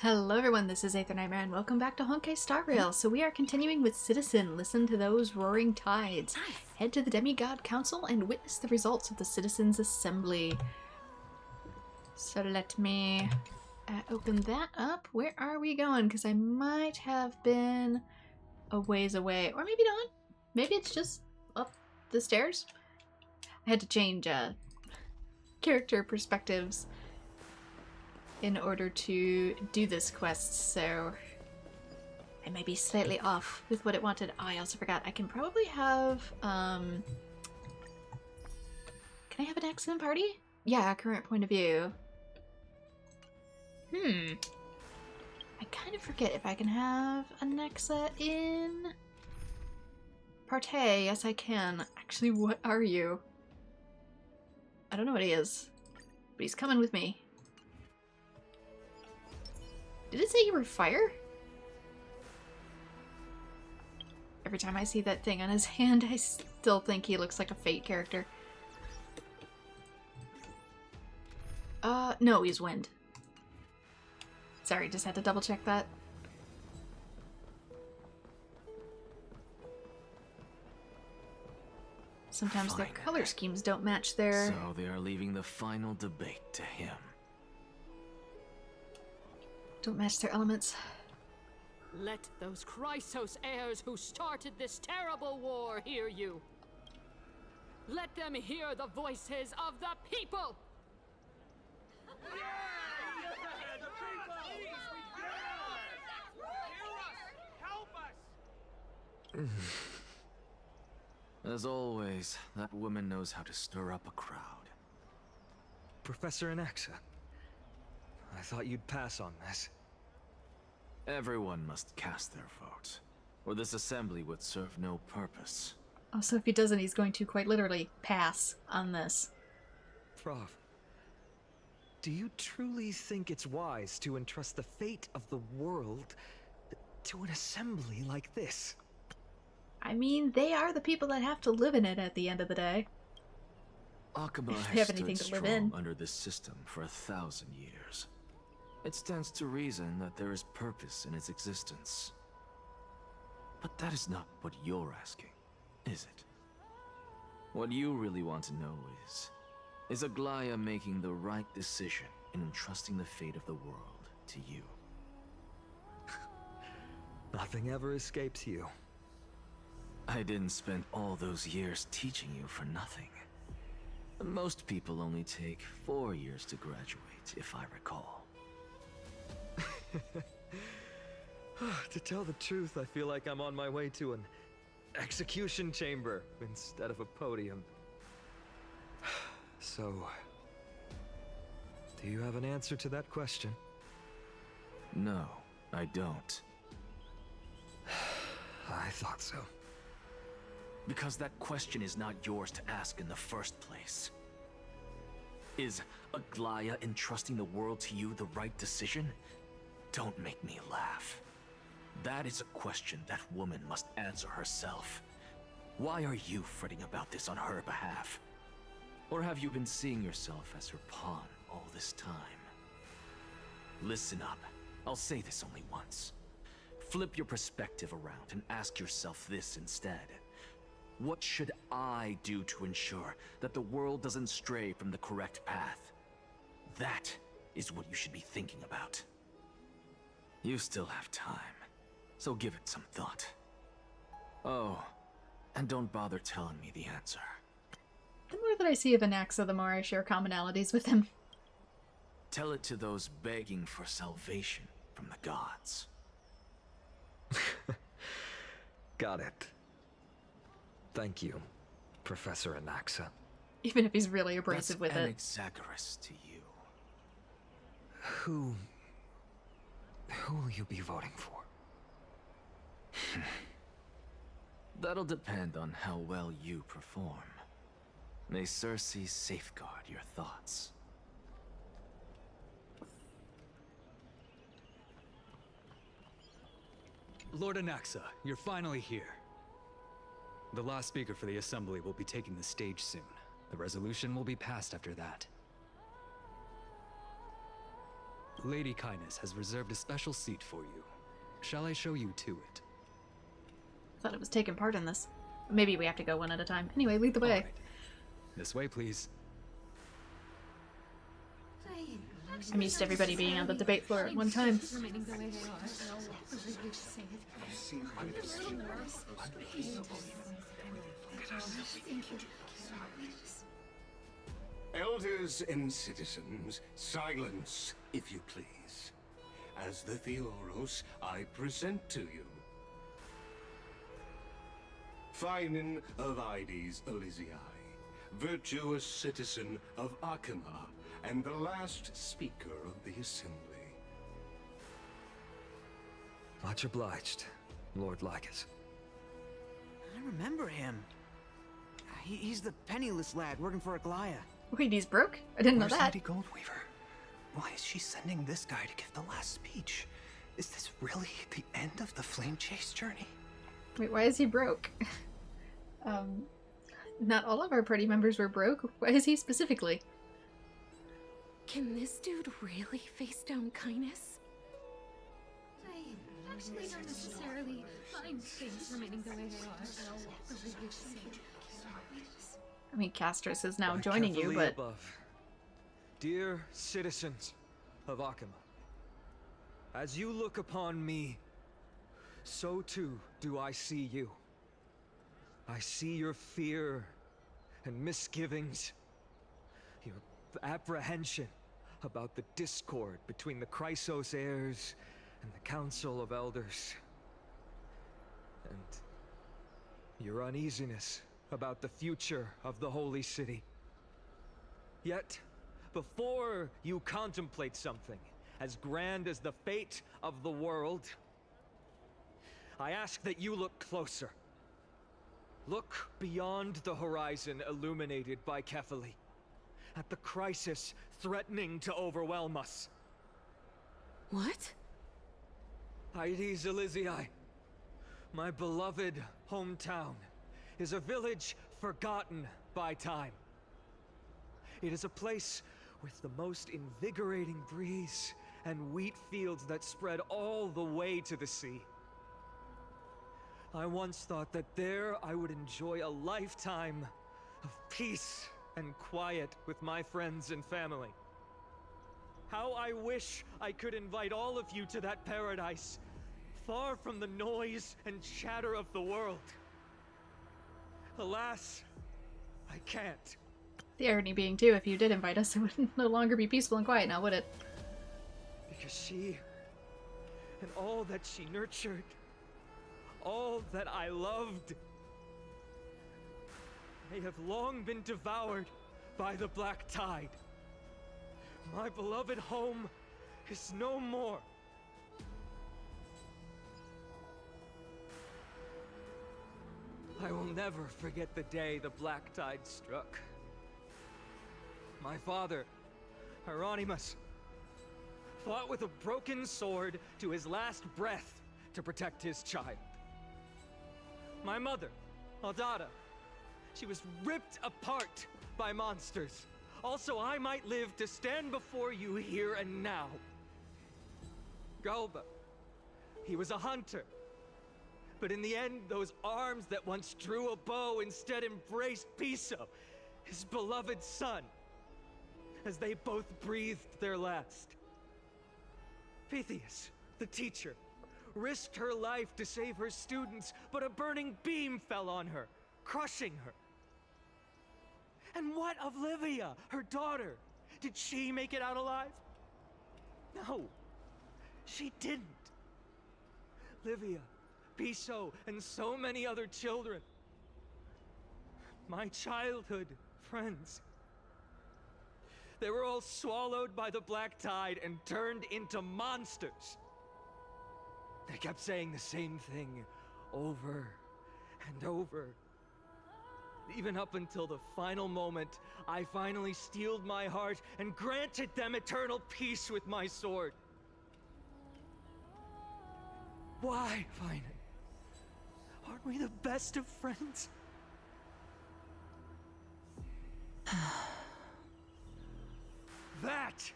Hello everyone, this is AetherNightmare and welcome back to Honkai Star Rail. So we are continuing with Citizen. Listen to those roaring tides. Head to the Demigod Council and witness the results of the Citizens' Assembly. So let me open that up. Where are we going? Because I might have been a ways away. Or maybe not. Maybe it's just up the stairs. I had to change character perspectives in order to do this quest, so I may be slightly off with what it wanted. Oh, I also forgot. I can probably have, can I have an accident party? Yeah, current point of view. I kind of forget if I can have a Nexa in Partey. Yes, I can. Actually, what are you? I don't know what he is, but he's coming with me. Did it say you were fire? Every time I see that thing on his hand, I still think he looks like a Fate character. No, he's wind. Sorry, just had to double check that. Sometimes their color schemes don't match their... So they are leaving the final debate to him. Don't match their elements. Let those Chrysos heirs who started this terrible war hear you. Let them hear the voices of the people! As always, that woman knows how to stir up a crowd. Professor Anaxa, I thought you'd pass on this. Everyone must cast their vote, or this assembly would serve no purpose. Also, if he doesn't, he's going to quite literally pass on this. Prof, do you truly think it's wise to entrust the fate of the world to an assembly like this? I mean, they are the people that have to live in it at the end of the day. Akaba If they has have anything stood to live strong in. under this system for 1,000 years. It stands to reason that there is purpose in its existence. But that is not what you're asking, is it? What you really want to know is Aglaya making the right decision in entrusting the fate of the world to you? Nothing ever escapes you. I didn't spend all those years teaching you for nothing. Most people only take 4 years to graduate, if I recall. To tell the truth, I feel like I'm on my way to an execution chamber instead of a podium. So, do you have an answer to that question? No, I don't. I thought so. Because that question is not yours to ask in the first place. Is Aglaya entrusting the world to you the right decision? Don't make me laugh. That is a question that woman must answer herself. Why are you fretting about this on her behalf? Or have you been seeing yourself as her pawn all this time? Listen up. I'll say this only once. Flip your perspective around and ask yourself this instead. What should I do to ensure that the world doesn't stray from the correct path? That is what you should be thinking about. You still have time, so give it some thought. Oh, and don't bother telling me the answer. The more that I see of Anaxa, the more I share commonalities with him. Tell it to those begging for salvation from the gods. Got it. Thank you, Professor Anaxa. Even if he's really abrasive with it. That's Anaxagoras to you. Who will you be voting for? That'll depend on how well you perform. May Circe safeguard your thoughts. Lord Anaxa, you're finally here. The last speaker for the Assembly will be taking the stage soon. The resolution will be passed after that. Lady Kindness has reserved a special seat for you. Shall I show you to it? Thought it was taking part in this. Maybe we have to go one at a time. Anyway, lead the way. All right. This way, please. I'm used to everybody being on the debate floor at one time. Remaining the way they are. Elders and citizens, silence, if you please. As the Theoros, I present to you Finan of Ides Elysiae, virtuous citizen of Akima, and the last speaker of the Assembly. Much obliged, Lord Lycus. I remember him. He's the penniless lad working for Aglaya. Wait, he's broke? I didn't know Where's that. Lady Goldweaver? Why is she sending this guy to give the last speech? Is this really the end of the Flame Chase journey? Wait, why is he broke? Not all of our party members were broke. Why is he specifically? Can this dude really face down kindness? I actually don't necessarily find things remaining the way they are. I mean, Castris is now By joining you, Cavalier but... above. Dear citizens of Akima, as you look upon me, so too do I see you. I see your fear and misgivings, your apprehension about the discord between the Chrysos heirs and the Council of Elders, and your uneasiness about the future of the Holy City. Yet, before you contemplate something as grand as the fate of the world, I ask that you look closer. Look beyond the horizon illuminated by Kefali, at the crisis threatening to overwhelm us. What? Ides Elysiae, my beloved hometown, is a village forgotten by time. It is a place with the most invigorating breeze and wheat fields that spread all the way to the sea. I once thought that there I would enjoy a lifetime of peace and quiet with my friends and family. How I wish I could invite all of you to that paradise, far from the noise and chatter of the world. Alas, I can't. The irony being, too, if you did invite us, it would no longer be peaceful and quiet now, would it? Because she, and all that she nurtured, all that I loved, they have long been devoured by the black tide. My beloved home is no more. I will never forget the day the black tide struck. My father, Hieronymus, fought with a broken sword to his last breath to protect his child. My mother, Aldada, she was ripped apart by monsters. Also, I might live to stand before you here and now. Galba, he was a hunter. But in the end, those arms that once drew a bow instead embraced Piso, his beloved son, as they both breathed their last. Pythias, the teacher, risked her life to save her students, but a burning beam fell on her, crushing her. And what of Livia, her daughter? Did she make it out alive? No, she didn't. Livia, Piso, and so many other children, my childhood friends, they were all swallowed by the black tide and turned into monsters. They kept saying the same thing over and over. Even up until the final moment, I finally steeled my heart and granted them eternal peace with my sword. Why, Finan? Aren't we the best of friends? That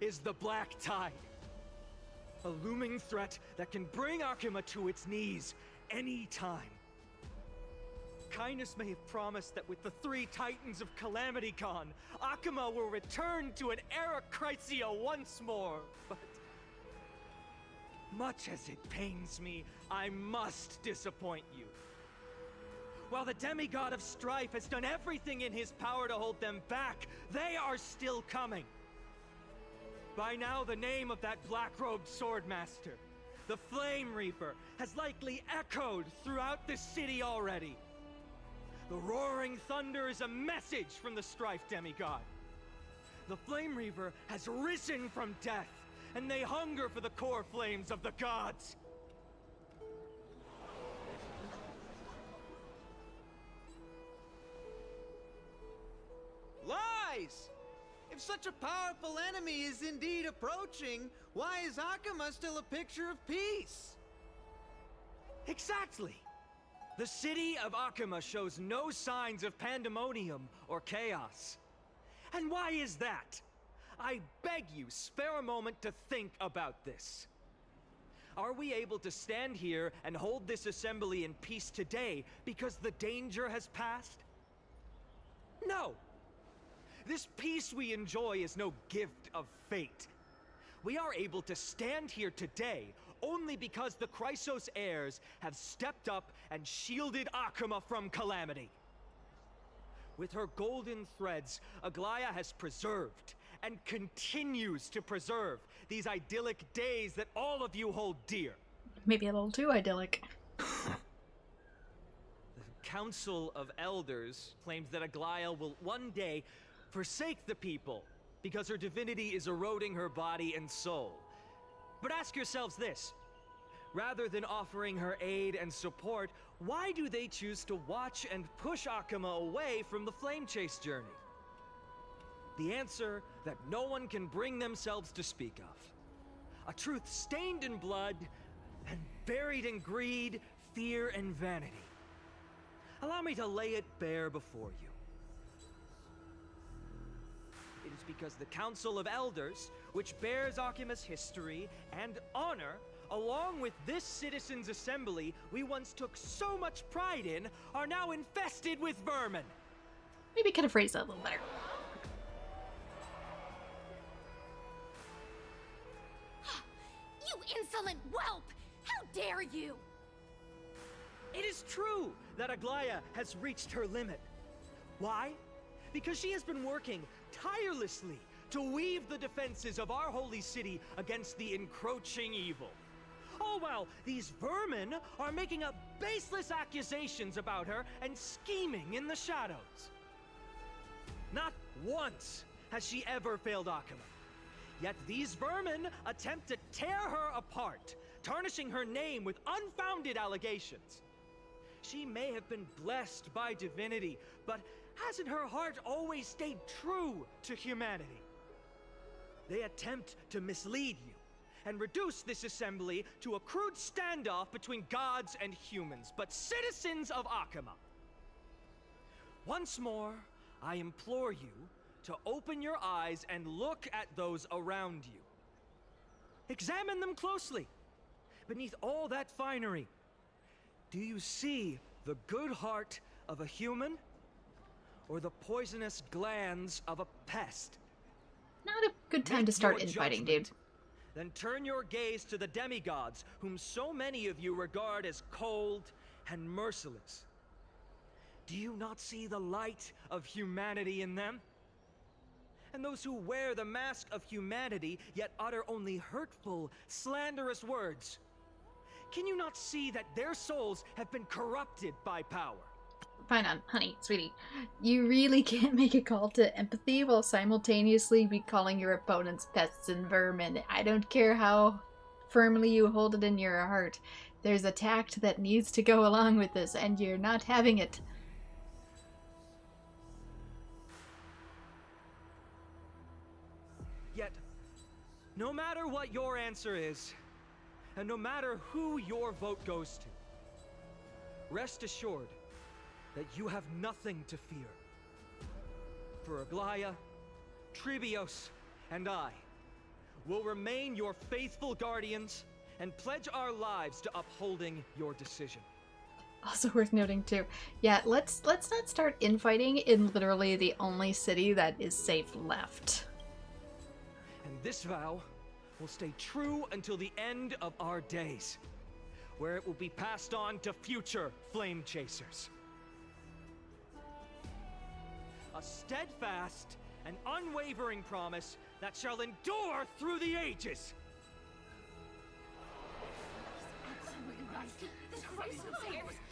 is the Black Tide. A looming threat that can bring Akuma to its knees any time. Kindness may have promised that with the 3 Titans of Calamity Con, Akuma will return to an era Chrysia once more, but much as it pains me, I must disappoint you. While the demigod of strife has done everything in his power to hold them back, they are still coming. By now, the name of that black-robed swordmaster, the Flame Reaper, has likely echoed throughout the city already. The roaring thunder is a message from the strife demigod. The Flame Reaper has risen from death, and they hunger for the core flames of the gods. Lies! If such a powerful enemy is indeed approaching, why is Akuma still a picture of peace? Exactly! The city of Akuma shows no signs of pandemonium or chaos. And why is that? I beg you, spare a moment to think about this. Are we able to stand here and hold this assembly in peace today because the danger has passed? No! This peace we enjoy is no gift of fate. We are able to stand here today only because the Chrysos heirs have stepped up and shielded Akuma from calamity. With her golden threads, Aglaya has preserved and continues to preserve these idyllic days that all of you hold dear. Maybe a little too idyllic. The Council of Elders claims that Aglaya will one day forsake the people because her divinity is eroding her body and soul. But ask yourselves this. Rather than offering her aid and support, why do they choose to watch and push Akuma away from the Flame Chase journey? The answer that no one can bring themselves to speak of. A truth stained in blood and buried in greed, fear, and vanity. Allow me to lay it bare before you. It is because the Council of Elders, which bears Akuma's history and honor, along with this citizens' assembly we once took so much pride in, are now infested with vermin. Maybe could have phrased that a little better. You insolent whelp! How dare you! It is true that Aglaya has reached her limit. Why? Because she has been working tirelessly to weave the defenses of our holy city against the encroaching evil. All while these vermin are making up baseless accusations about her and scheming in the shadows. Not once has she ever failed Akuma. Yet these vermin attempt to tear her apart, tarnishing her name with unfounded allegations. She may have been blessed by divinity, but hasn't her heart always stayed true to humanity? They attempt to mislead you and reduce this assembly to a crude standoff between gods and humans, but citizens of Akuma. Once more, I implore you to open your eyes and look at those around you. Examine them closely. Beneath all that finery, do you see the good heart of a human or the poisonous glands of a pest? Not a good time to start infighting, dude. Then turn your gaze to the demigods, whom so many of you regard as cold and merciless. Do you not see the light of humanity in them? And those who wear the mask of humanity, yet utter only hurtful, slanderous words. Can you not see that their souls have been corrupted by power? Fine on, honey, sweetie. You really can't make a call to empathy while simultaneously be calling your opponents pests and vermin. I don't care how firmly you hold it in your heart. There's a tact that needs to go along with this, and you're not having it. Yet, no matter what your answer is, and no matter who your vote goes to, rest assured that you have nothing to fear. For Aglaya, Tribios, and I, will remain your faithful guardians and pledge our lives to upholding your decision. Also worth noting too. Yeah, let's not start infighting in literally the only city that is safe left. And this vow will stay true until the end of our days, where it will be passed on to future flame chasers. A steadfast and unwavering promise that shall endure through the ages. Absolutely right. This crisis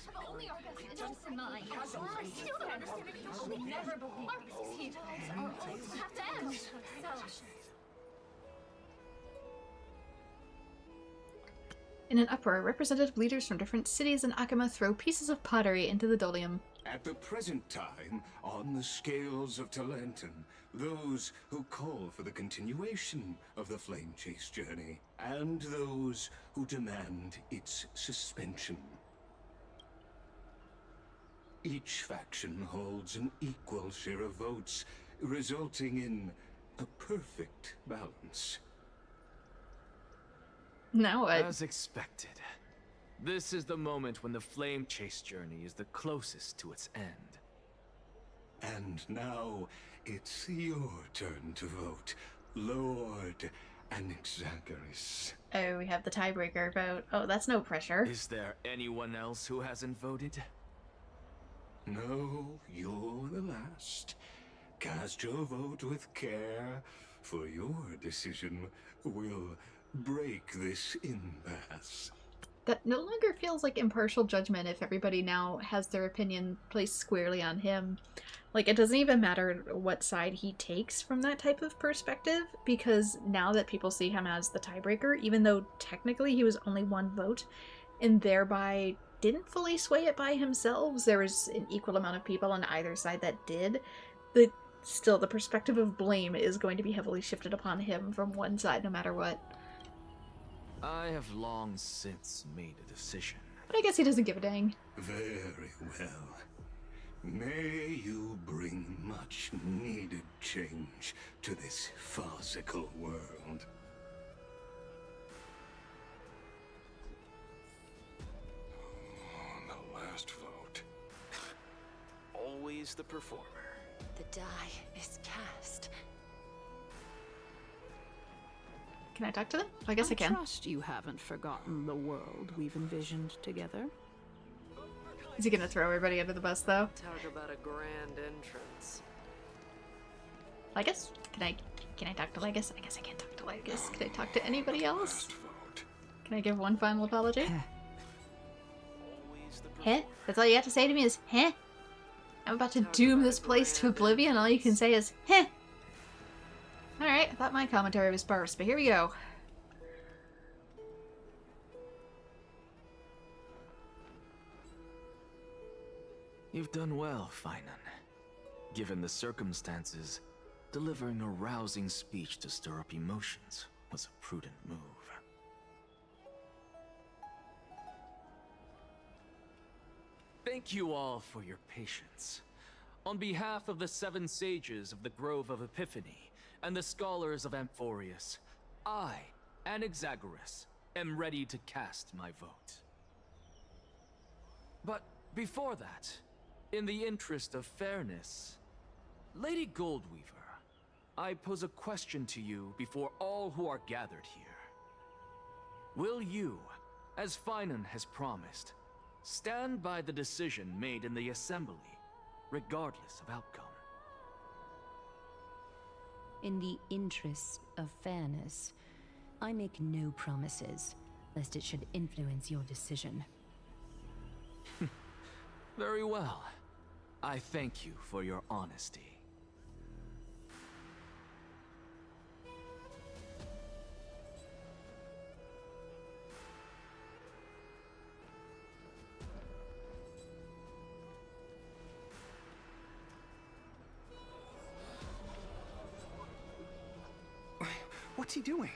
of only our best interests in mind. I still don't understand it. I will never believe our succeed. Our lives have to end. So... In an uproar, representative leaders from different cities in Akama throw pieces of pottery into the Dolium. At the present time, on the scales of Talenton, those who call for the continuation of the Flame Chase journey, and those who demand its suspension. Each faction holds an equal share of votes, resulting in a perfect balance. Now what? As expected. This is the moment when the Flame Chase journey is the closest to its end. And now, it's your turn to vote, Lord Anaxagoras. Oh, we have the tiebreaker vote. Oh, that's no pressure. Is there anyone else who hasn't voted? No, you're the last. Cast your vote with care, for your decision will break this impasse. That no longer feels like impartial judgment if everybody now has their opinion placed squarely on him. Like, it doesn't even matter what side he takes from that type of perspective, because now that people see him as the tiebreaker, even though technically he was only one vote, and thereby didn't fully sway it by himself, there was an equal amount of people on either side that did, but still the perspective of blame is going to be heavily shifted upon him from one side no matter what. I have long since made a decision. But I guess he doesn't give a dang. Very well. May you bring much needed change to this farcical world. The last vote. Always the performer. The die is cast. Can I talk to them? I guess I can. Trust you haven't forgotten the world we've envisioned together. Is he gonna throw everybody under the bus though? Talk about a grand entrance. Legus? Can I talk to Legus? I guess I can't talk to Legus. Can I talk to anybody else? Can I give one final apology? Heh? That's all you have to say to me is heh? I'm about to doom this place to oblivion, all you can say is heh! Alright, I thought my commentary was sparse, but here we go. You've done well, Finan. Given the circumstances, delivering a rousing speech to stir up emotions was a prudent move. Thank you all for your patience. On behalf of the 7 sages of the Grove of Epiphany and the scholars of Amphorius, I, Anaxagoras, am ready to cast my vote. But before that, in the interest of fairness, Lady Goldweaver, I pose a question to you before all who are gathered here. Will you, as Finan has promised, stand by the decision made in the Assembly, regardless of outcome? In the interest of fairness, I make no promises, lest it should influence your decision. Very well. I thank you for your honesty. What's he doing?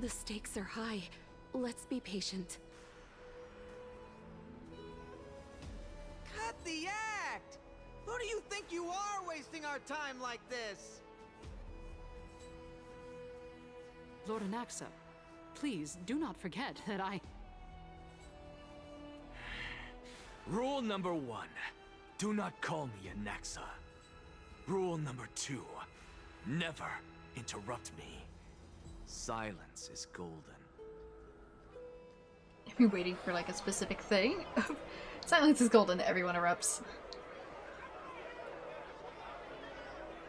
The stakes are high. Let's be patient. Cut the act! Who do you think you are wasting our time like this? Lord Anaxa. Please, do not forget that I... Rule number 1. Do not call me Anaxa. Rule number 2. Never interrupt me. Silence is golden. Are you waiting for like a specific thing? Silence is golden, everyone erupts.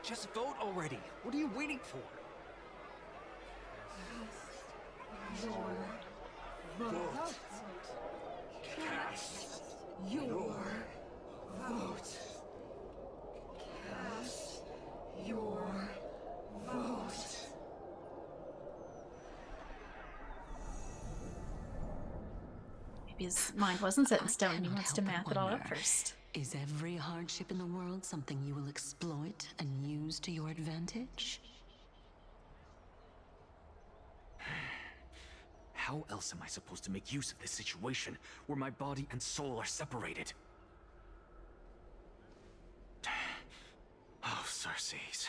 Just vote already. What are you waiting for? Your vote. Cast your vote. Cast your vote. Maybe his mind wasn't set in stone and he cannot wants to help math but it all out wonder, first. Is every hardship in the world something you will exploit and use to your advantage? How else am I supposed to make use of this situation where my body and soul are separated? Oh, Circes.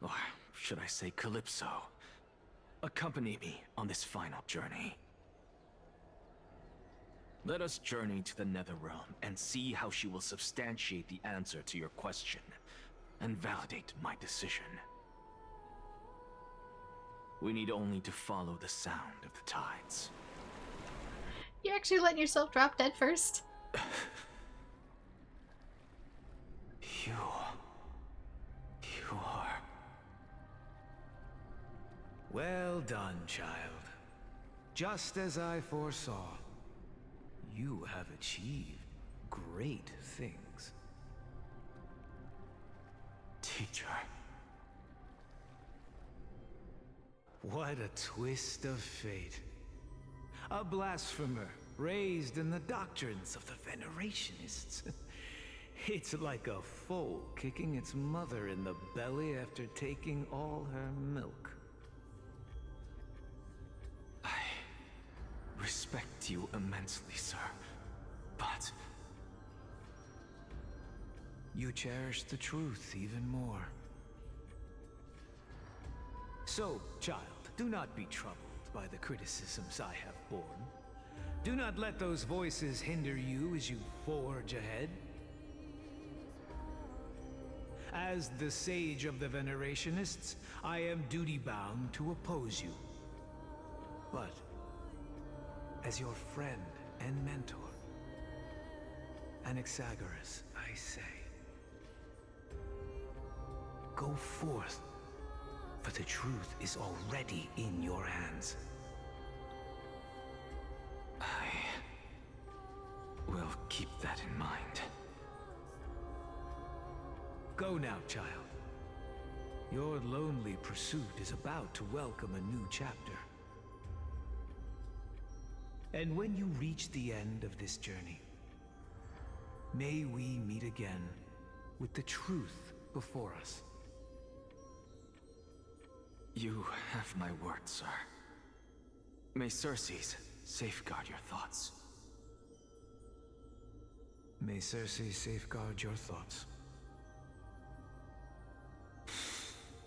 Or should I say Calypso? Accompany me on this final journey. Let us journey to the Netherrealm and see how she will substantiate the answer to your question and validate my decision. We need only to follow the sound of the tides. You actually letting yourself drop dead first? You are... Well done, child. Just as I foresaw, you have achieved great things. Teacher. What a twist of fate. A blasphemer raised in the doctrines of the Venerationists. It's like a foal kicking its mother in the belly after taking all her milk. I respect you immensely, sir, but... You cherish the truth even more. So, child, do not be troubled by the criticisms I have borne. Do not let those voices hinder you as you forge ahead. As the sage of the Venerationists, I am duty-bound to oppose you. But, as your friend and mentor, Anaxagoras, I say, go forth, for the truth is already in your hands. I will keep that in mind. Go now, child. Your lonely pursuit is about to welcome a new chapter. And when you reach the end of this journey, may we meet again with the truth before us. You have my word, sir. May Circes safeguard your thoughts. May Circe safeguard your thoughts.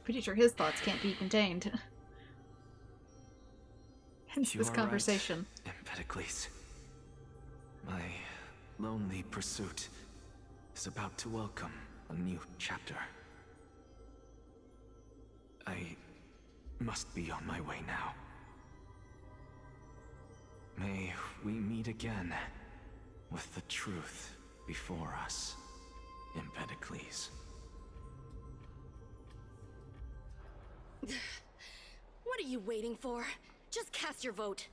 Pretty sure his thoughts can't be contained. Hence You this are conversation. Right, Empedocles. My lonely pursuit is about to welcome a new chapter. I must be on my way now. May we meet again with the truth before us, Empedocles. What are you waiting for? Just cast your vote.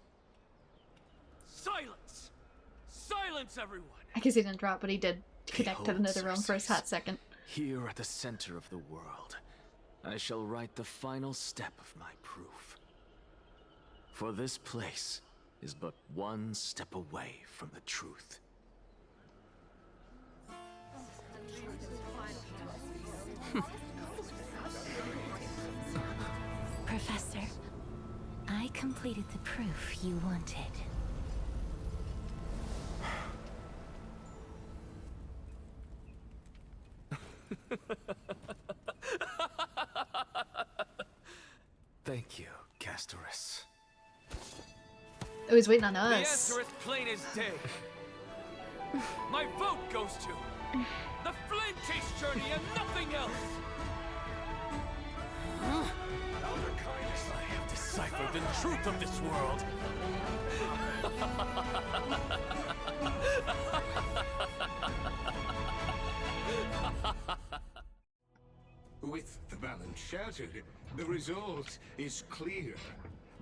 Silence! Silence, everyone! I guess he didn't drop, but he did connect to the Behold, Netherrealm for a hot second. Here at the center of the world, I shall write the final step of my proof. For this place is but one step away from the truth. Professor, I completed the proof you wanted. Thank you, Casterus. Oh, he's waiting on The us. answer is plain as day. My vote goes to the Flame Chase journey and nothing else. Elder Kindness, I have deciphered the truth of this world. With the balance shattered, the result is clear.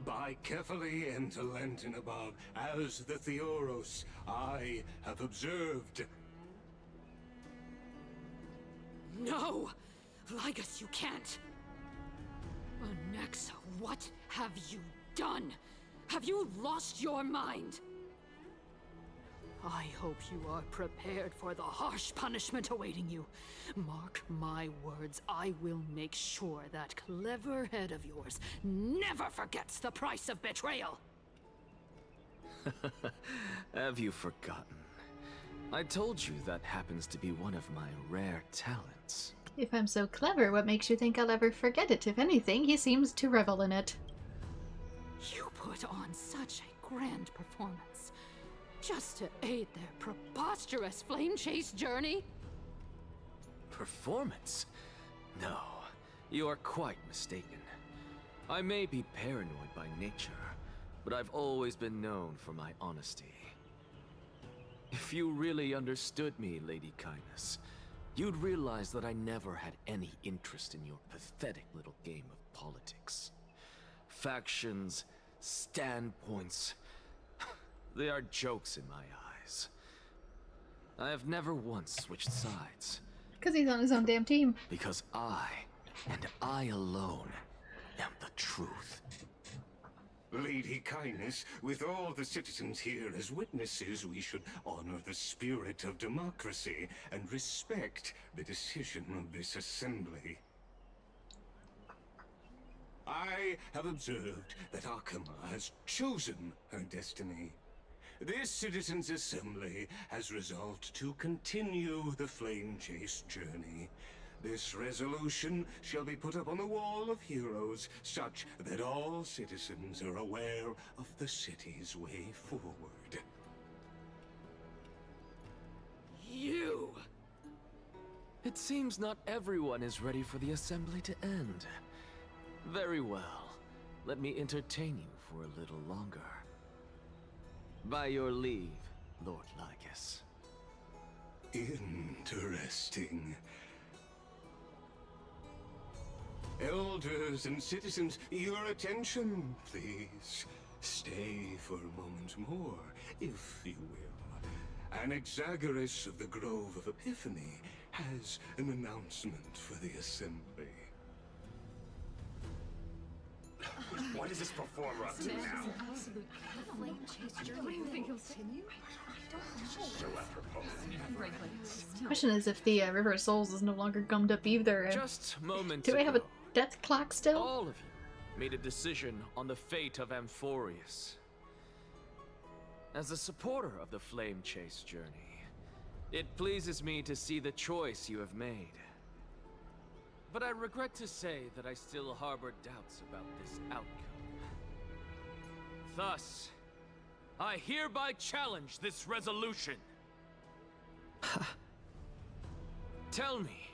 Buy carefully and to Lenten above, as the Theoros I have observed. No! Ligus, you can't! Onyxa, what have you done? Have you lost your mind? I hope you are prepared for the harsh punishment awaiting you. Mark my words, I will make sure that clever head of yours never forgets the price of betrayal. Have you forgotten? I told you that happens to be one of my rare talents. If I'm so clever, what makes you think I'll ever forget it? If anything, he seems to revel in it. You put on such a grand performance just to aid their preposterous flame chase journey? Performance? No, you are quite mistaken. I may be paranoid by nature, but I've always been known for my honesty. If you really understood me, Lady Kindness, you'd realize that I never had any interest in your pathetic little game of politics. Factions, standpoints, they are jokes in my eyes. I have never once switched sides. Because he's on his own damn team. Because I, and I alone, am the truth. Lady Kindness, with all the citizens here as witnesses, we should honor the spirit of democracy and respect the decision of this assembly. I have observed that Akama has chosen her destiny. This citizens' assembly has resolved to continue the flame chase journey. This resolution shall be put up on the wall of heroes, such that all citizens are aware of the city's way forward. You! It seems not everyone is ready for the assembly to end. Very well. Let me entertain you for a little longer. By your leave, Lord Lycus. Interesting. Elders and citizens, your attention, please. Stay for a moment more, if you will. Anaxagoras of the Grove of Epiphany has an announcement for the assembly. What is this performer up to now? What do you think he'll continue? So apropos. The question is if the River of Souls is no longer gummed up either. Just moments Do I have a ago, death clock still? all of you made a decision on the fate of Amphorius. As a supporter of the Flame Chase journey, it pleases me to see the choice you have made. But I regret to say that I still harbor doubts about this outcome. Thus, I hereby challenge this resolution. Tell me,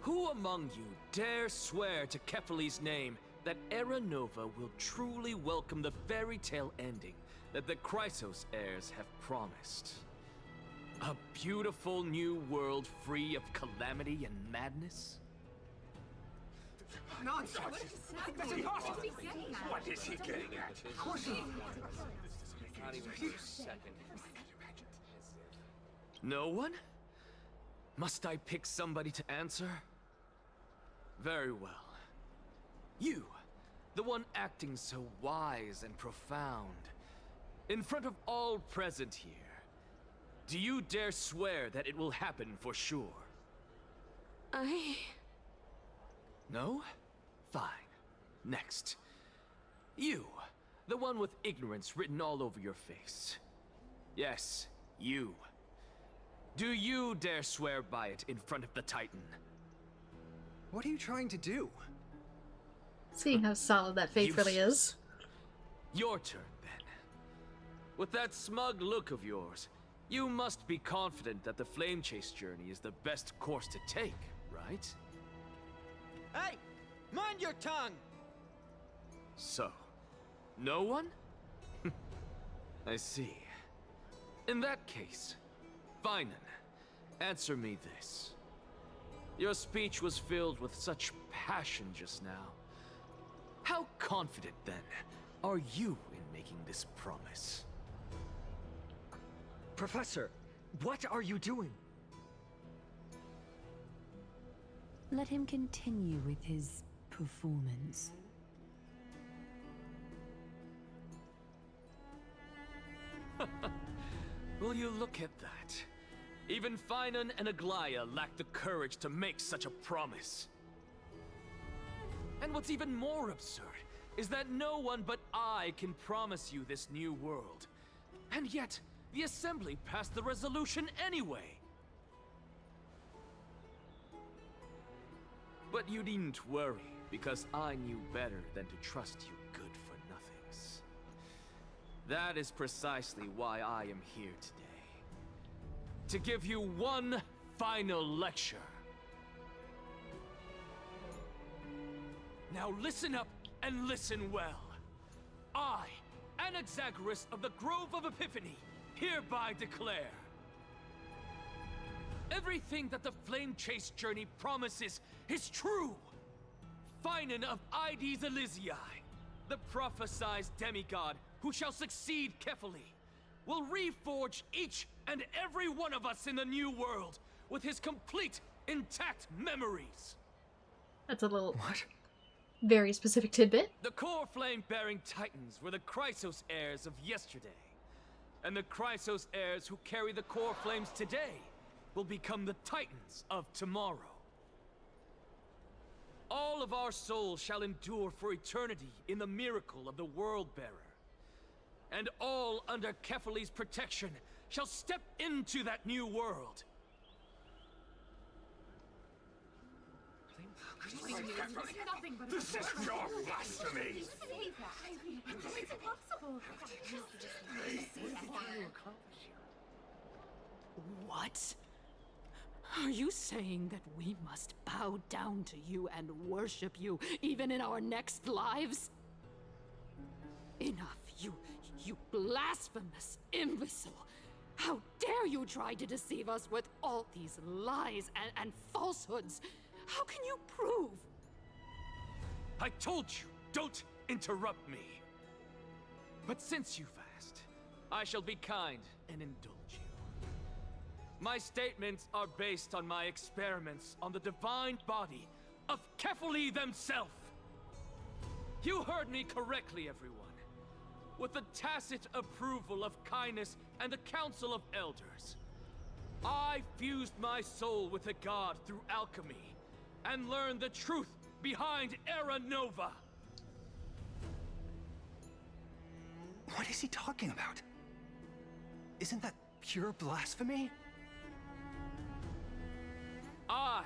who among you dare swear to Kefali's name that Era Nova will truly welcome the fairy tale ending that the Chrysos heirs have promised? A beautiful new world free of calamity and madness? Nonsense! That's impossible! What is he getting at? Of course not. Not even for a second. No one? Must I pick somebody to answer? Very well. You, the one acting so wise and profound, in front of all present here, do you dare swear that it will happen for sure? No? Fine. Next. You, the one with ignorance written all over your face. Yes, you. Do you dare swear by it in front of the Titan? What are you trying to do? Seeing how solid that faith really is. Your turn, then. With that smug look of yours, you must be confident that the flame chase journey is the best course to take, right? Hey! Mind your tongue! So, no one? I see. In that case, Finan, answer me this. Your speech was filled with such passion just now. How confident, then, are you in making this promise? Professor, what are you doing? Let him continue with his performance. Will you look at that? Even Finan and Aglaya lack the courage to make such a promise. And what's even more absurd is that no one but I can promise you this new world. And yet, the Assembly passed the resolution anyway. But you needn't worry, because I knew better than to trust you good-for-nothings. That is precisely why I am here today. To give you one final lecture. Now listen up and listen well. I, Anaxagoras of the Grove of Epiphany, hereby declare everything that the Flame Chase journey promises is true. Finan of Ides Elysiae, the prophesied demigod who shall succeed Kefali, will reforge each and every one of us in the new world with his complete, intact memories. That's a little... What? Very specific tidbit. The core flame-bearing titans were the Chrysos heirs of yesterday. And the Chrysos heirs who carry the core flames today will become the titans of tomorrow. All of our souls shall endure for eternity in the miracle of the World-Bearer. And all under Kefali's protection shall step into that new world. This is your blasphemy! It's impossible. What? Are you saying that we must bow down to you and worship you, even in our next lives? Enough, you blasphemous imbecile! How dare you try to deceive us with all these lies and falsehoods? How can you prove? I told you, don't interrupt me. But since you've asked, I shall be kind and indulge you. My statements are based on my experiments on the divine body of Kefali themselves. You heard me correctly, everyone. With the tacit approval of kindness and the Council of Elders, I fused my soul with the god through alchemy and learned the truth behind Era Nova. What is he talking about? Isn't that pure blasphemy? I,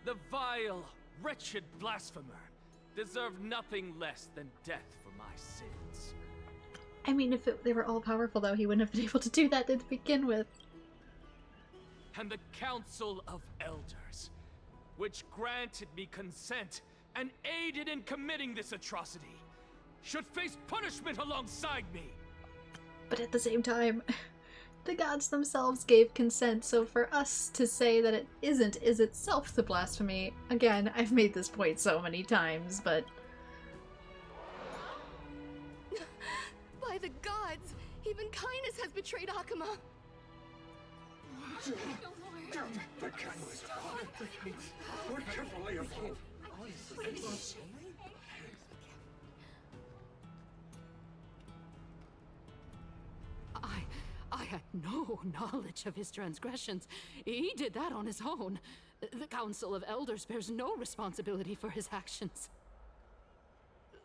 the vile, wretched blasphemer, deserve nothing less than death for my sins. I mean, if they were all powerful, though, he wouldn't have been able to do that to begin with. And the Council of Elders, which granted me consent and aided in committing this atrocity, should face punishment alongside me. But at the same time, the gods themselves gave consent, so for us to say that it isn't is itself the blasphemy. Again, I've made this point so many times, but... By the gods, even kindness has betrayed Akuma. The kindness. We're carefully afloat. I had no knowledge of his transgressions. He did that on his own. The Council of Elders bears no responsibility for his actions.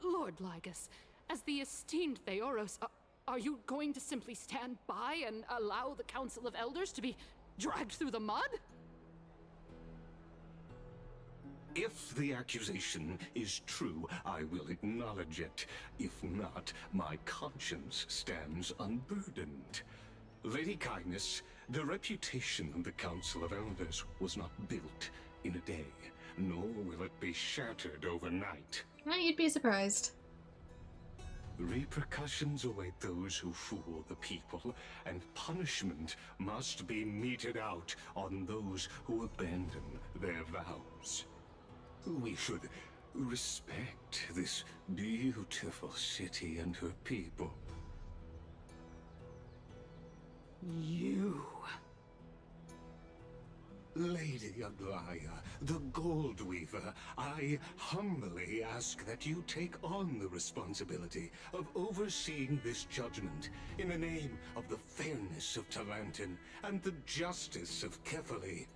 Lord Lygus, as the esteemed Theoros, are you going to simply stand by and allow the Council of Elders to be dragged through the mud? If the accusation is true, I will acknowledge it. If not, my conscience stands unburdened. Lady Kindness, the reputation of the Council of Elders was not built in a day, nor will it be shattered overnight. Well, you'd be surprised. Repercussions await those who fool the people, and punishment must be meted out on those who abandon their vows. We should respect this beautiful city and her people. You... Lady Aglaya, the Gold Weaver, I humbly ask that you take on the responsibility of overseeing this judgment in the name of the fairness of Talantin and the justice of Kefali.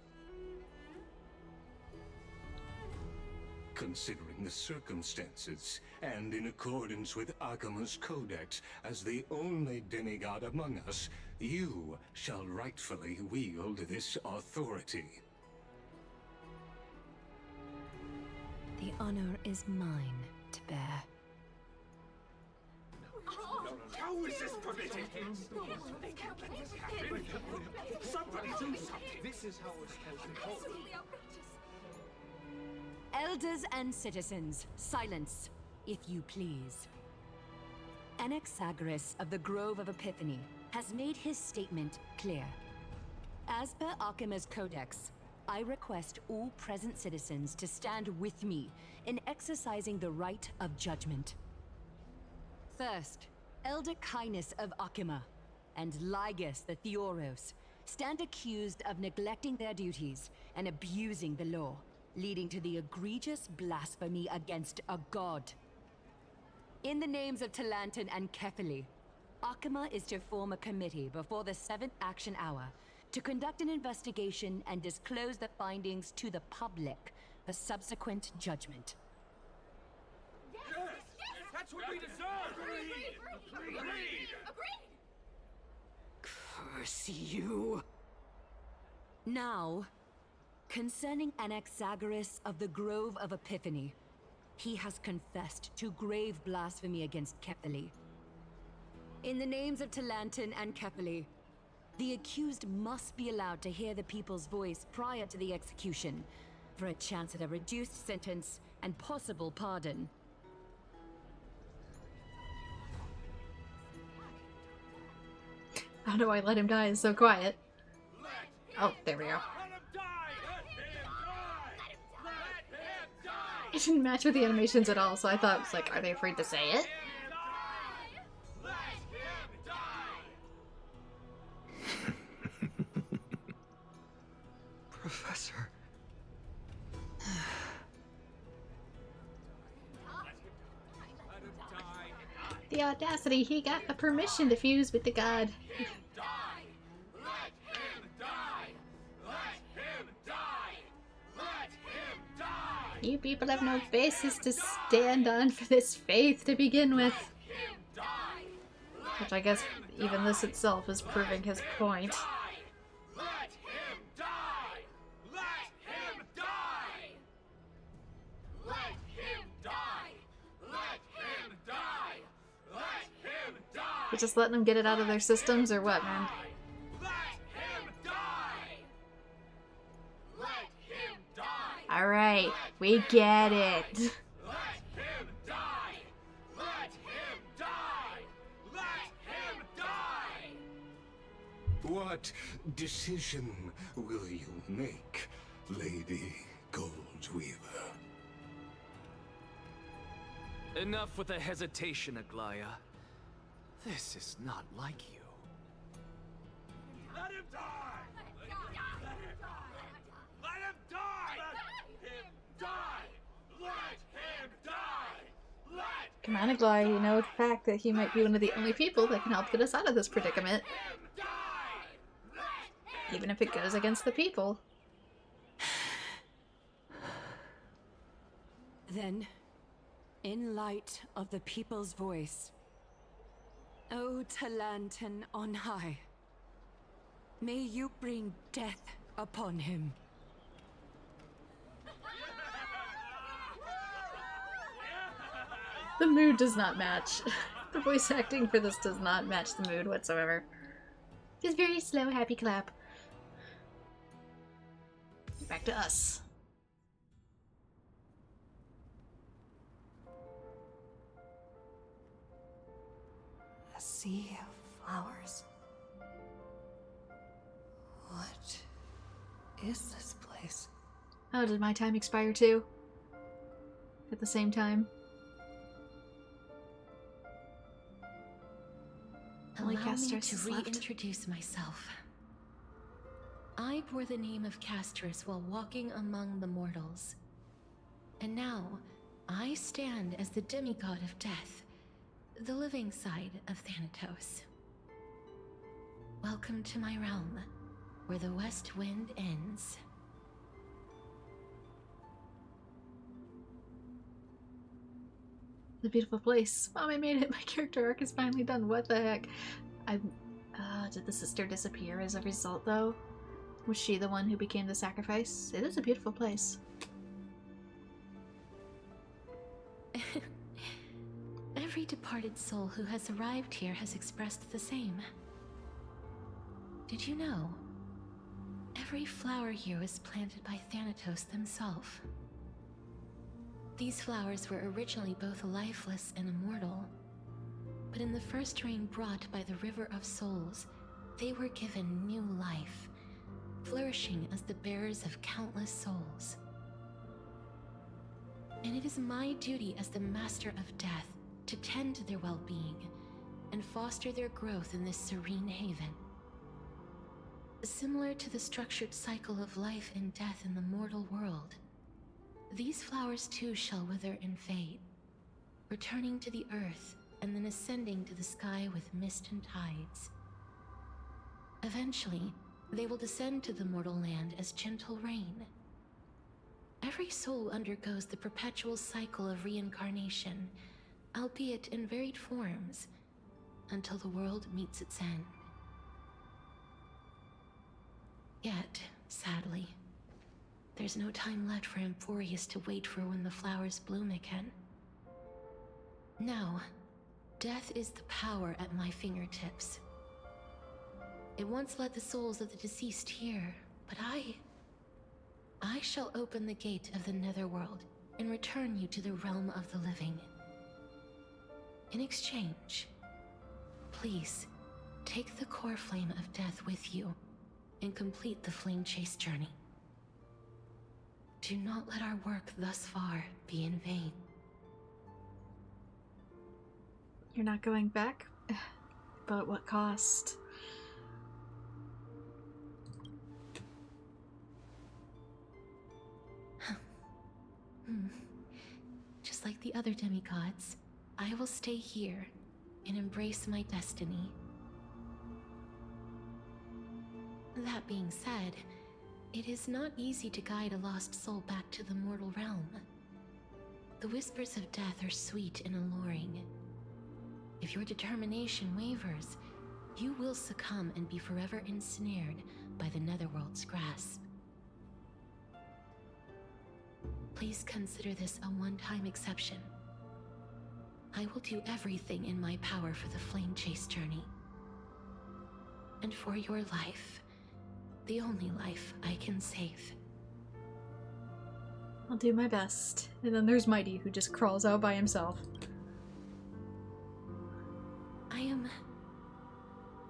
Considering the circumstances, and in accordance with Akima's codex, as the only demigod among us, you shall rightfully wield this authority. The honor is mine to bear. How is this permitted? They can't let this happen. Somebody do something. This is how we're supposed to hold. Elders and citizens, silence, if you please. Anaxagoras of the Grove of Epiphany has made his statement clear. As per Akima's codex, I request all present citizens to stand with me in exercising the right of judgment. First, Elder Kindness of Akima and Ligus the Theoros stand accused of neglecting their duties and abusing the law, leading to the egregious blasphemy against a god. In the names of Talantin and Kefali, Akima is to form a committee before the 7th action hour to conduct an investigation and disclose the findings to the public for subsequent judgment. Yes! That's what we deserve! Agreed! Curse you! Now, concerning Anaxagoras of the Grove of Epiphany, he has confessed to grave blasphemy against Kefali. In the names of Talantin and Kefali, the accused must be allowed to hear the people's voice prior to the execution, for a chance at a reduced sentence and possible pardon. How do I let him die? It's so quiet. Oh, there we go. It didn't match with the animations at all, so I thought, it's like, are they afraid to say it? Professor. The audacity, he got a permission to fuse with the god. You people have no basis to stand on for this faith to begin with. Which I guess even this itself is proving his point. You're just letting them get it out of their systems or what, man? Alright, we get it. What decision will you make, Lady Goldweaver? Enough with the hesitation, Aglaya. This is not like you. Let him die! Let him die! Let him die! Let him die! Let him die! Let Come on, Aglaya, you know the fact that he might be one of the only people that can help get us out of this predicament. Even if it goes against the people. Then, in light of the people's voice, O Talantin on high, may you bring death upon him. The mood does not match. The voice acting for this does not match the mood whatsoever. Just very slow, happy clap. Back to us. A sea of flowers. What is this place? Oh, did my time expire too? At the same time? Only Allow me Castris to is left. reintroduce myself. I bore the name of Castris while walking among the mortals. And now, I stand as the demigod of death, the living side of Thanatos. Welcome to my realm, where the west wind ends. The beautiful place. Mom, I made it. My character arc is finally done. What the heck? Did the sister disappear as a result, though? Was she the one who became the sacrifice? It is a beautiful place. Every departed soul who has arrived here has expressed the same. Did you know? Every flower here was planted by Thanatos himself. These flowers were originally both lifeless and immortal, but in the first rain brought by the River of Souls, they were given new life, flourishing as the bearers of countless souls. And it is my duty as the Master of Death to tend to their well-being and foster their growth in this serene haven. Similar to the structured cycle of life and death in the mortal world, these flowers too shall wither and fade, returning to the earth and then ascending to the sky with mist and tides. Eventually, they will descend to the mortal land as gentle rain. Every soul undergoes the perpetual cycle of reincarnation, albeit in varied forms, until the world meets its end. Yet, sadly, there's no time left for Emphorius to wait for when the flowers bloom again. Now, death is the power at my fingertips. It once led the souls of the deceased here, but I shall open the gate of the Netherworld and return you to the realm of the living. In exchange, please, take the core flame of death with you and complete the flame chase journey. Do not let our work thus far be in vain. You're not going back? But at what cost? Just like the other demigods, I will stay here and embrace my destiny. That being said, it is not easy to guide a lost soul back to the mortal realm. The whispers of death are sweet and alluring. If your determination wavers, you will succumb and be forever ensnared by the Netherworld's grasp. Please consider this a one-time exception. I will do everything in my power for the flame chase journey. And for your life, the only life I can save. I'll do my best. And then there's Mighty, who just crawls out by himself. I am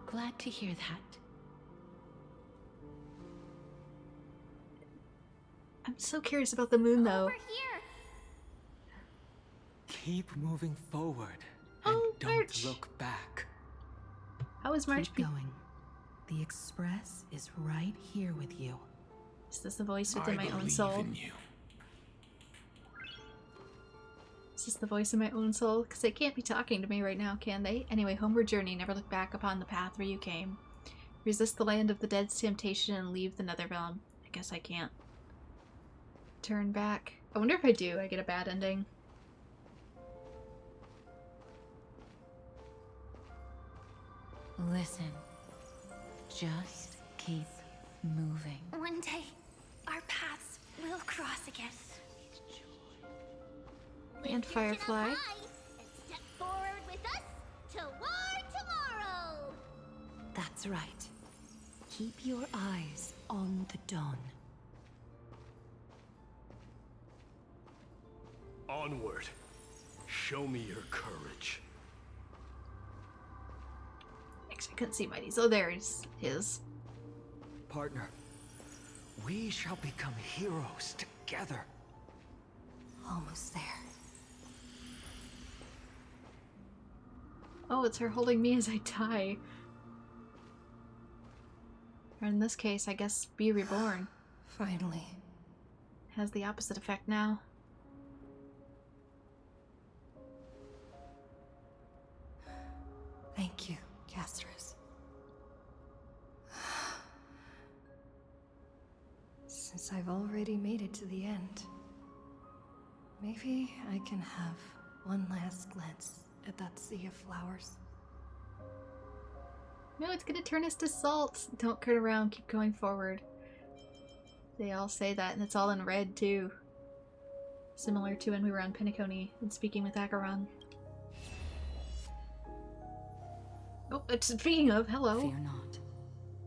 glad to hear that. I'm so curious about the moon, though. Over here. Keep moving forward and Oh, don't March. look back. How is March? Keep going. The Express is right here with you. Is this the voice within my own soul? Is this the voice in my own soul? Because they can't be talking to me right now, can they? Anyway, homeward journey. Never look back upon the path where you came. Resist the land of the dead's temptation and leave the nether realm. I guess I can't. Turn back. I wonder if I do, I get a bad ending. Listen. Just keep moving. One day, our paths will cross again. And Firefly. with us to war tomorrow! That's right. Keep your eyes on the dawn. Onward. Show me your courage. Actually, I couldn't see Mighty's. Oh, there's his. Partner, we shall become heroes together. Almost there. Oh, it's her holding me as I die. Or in this case, I guess be reborn. Finally. Has the opposite effect now. Thank you, Castros. Since I've already made it to the end, maybe I can have one last glance at that sea of flowers. No, it's gonna turn us to salt. Don't cut around, keep going forward. They all say that, and it's all in red too. Similar to when we were on Penacony and speaking with Acheron. Oh, speaking of, hello. Fear not,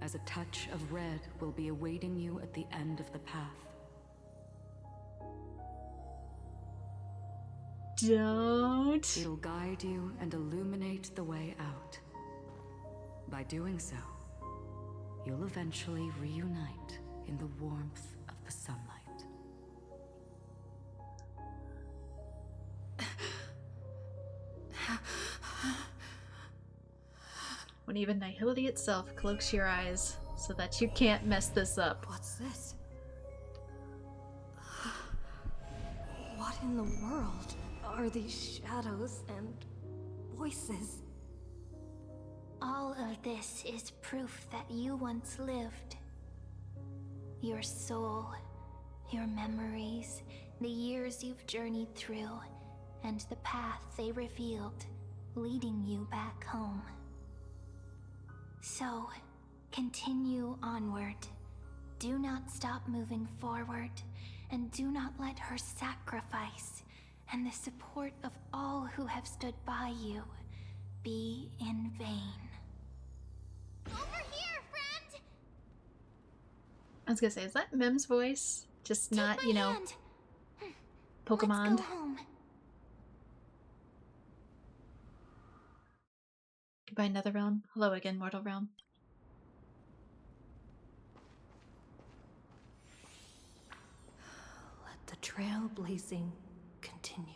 as a touch of red will be awaiting you at the end of the path. Don't. It'll guide you and illuminate the way out. By doing so, you'll eventually reunite in the warmth of the sunlight. When even nihility itself cloaks your eyes so that you can't mess this up. What's this? What in the world are these shadows and voices? All of this is proof that you once lived. Your soul, your memories, the years you've journeyed through, and the path they revealed, leading you back home. So, continue onward. Do not stop moving forward, and do not let her sacrifice and the support of all who have stood by you be in vain. Over here, friend! I was gonna say, is that Mem's voice? Just not, you know, hand. Pokemon. Let's go home. Goodbye, Nether Realm. Hello again, Mortal Realm. Let the trailblazing continue.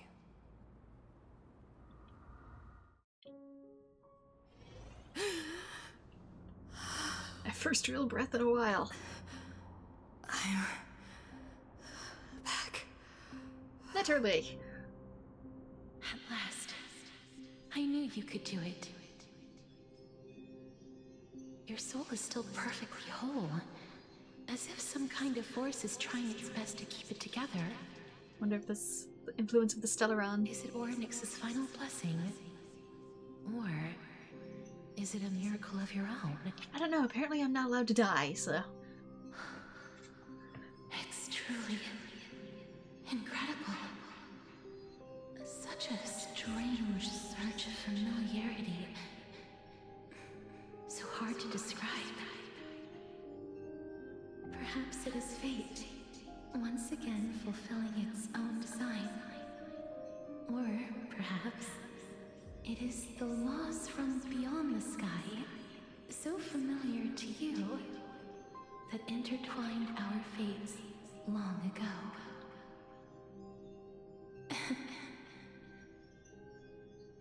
My first real breath in a while. I'm back. Literally. At last. I knew you could do it. Your soul is still perfectly whole. As if some kind of force is trying its best to keep it together. Wonder if this the influence of the Stellaron. Is it Orynyx's final blessing? Or is it a miracle of your own? I don't know, apparently I'm not allowed to die, so. It's truly incredible. Such a strange surge of familiarity. So hard to describe. Perhaps it is fate, once again fulfilling its own design. Or perhaps it is the laws from beyond the sky, so familiar to you, that intertwined our fates long ago.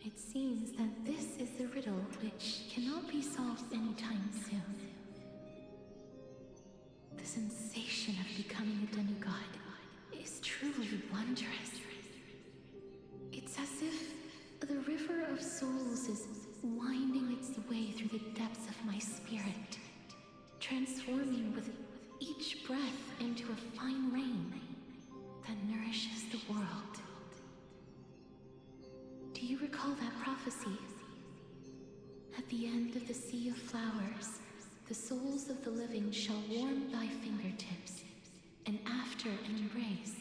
It seems that this is the riddle which cannot be solved anytime soon. The sensation of becoming a demigod is truly wondrous. It's as if the river of souls is winding its way through the depths of my spirit, transforming with each breath into a fine rain that nourishes the world. Do you recall that prophecy? At the end of the sea of flowers, the souls of the living shall warm thy fingertips, and after an embrace,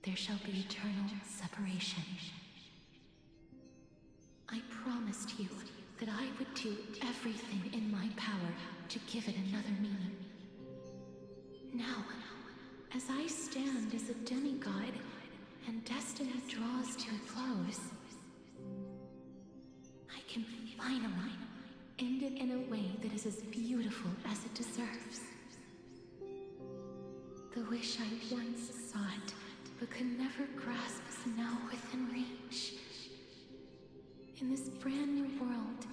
there shall be eternal separation. promised you that I would do everything in my power to give it another meaning. Now, as I stand as a demigod and destiny draws to a close, I can finally end it in a way that is as beautiful as it deserves. The wish I once sought, but could never grasp, is now within reach. In this brand new world,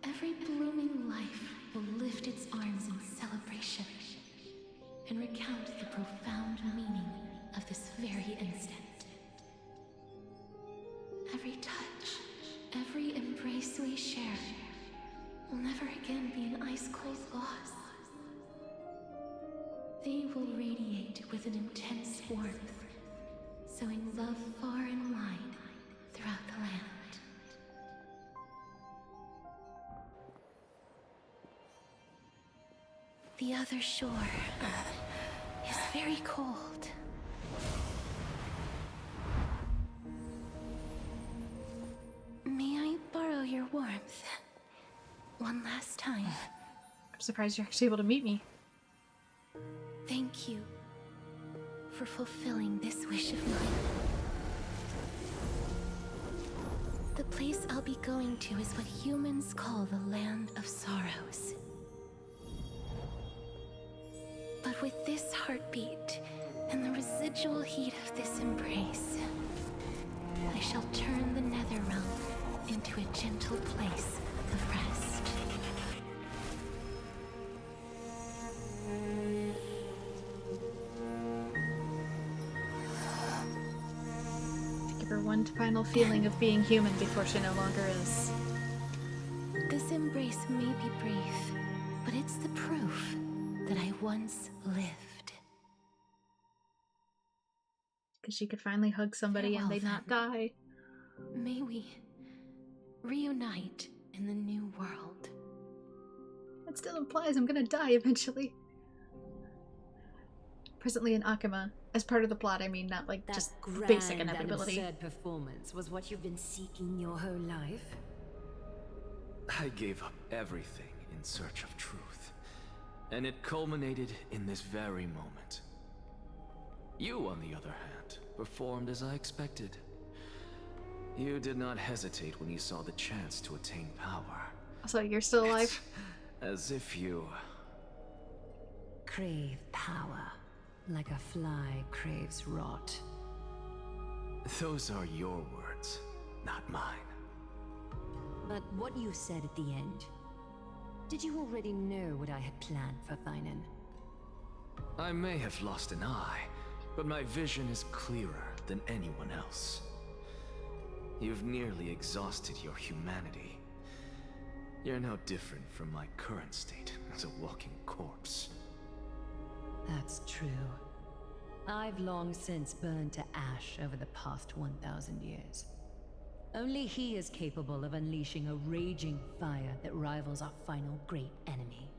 every blooming life will lift its arms in celebration and recount the profound meaning of this very instant. Every touch, every embrace we share will never again be an ice-cold loss. They will radiate with an intense warmth, sowing love far and wide throughout the land. The other shore is very cold. May I borrow your warmth one last time? I'm surprised you're actually able to meet me. Thank you for fulfilling this wish of mine. The place I'll be going to is what humans call the Land of Sorrows. But with this heartbeat and the residual heat of this embrace, I shall turn the nether realm into a gentle place of rest. Give her one final feeling of being human before she no longer is. This embrace may be brief, but it's the proof that I once lived. Because she could finally hug somebody and they not die. May we reunite in the new world. It still implies I'm gonna die eventually. Presently in Akuma, as part of the plot, I mean, not like That just grand basic inevitability. and absurd performance was what you've been seeking your whole life? I gave up everything in search of truth. And it culminated in this very moment. You, on the other hand, performed as I expected. You did not hesitate when you saw the chance to attain power. So you're still alive? As if you... crave power, like a fly craves rot. Those are your words, not mine. But what you said at the end, did you already know what I had planned for Thainan? I may have lost an eye, but my vision is clearer than anyone else. You've nearly exhausted your humanity. You're no different from my current state as a walking corpse. That's true. I've long since burned to ash over the past 1,000 years. Only he is capable of unleashing a raging fire that rivals our final great enemy,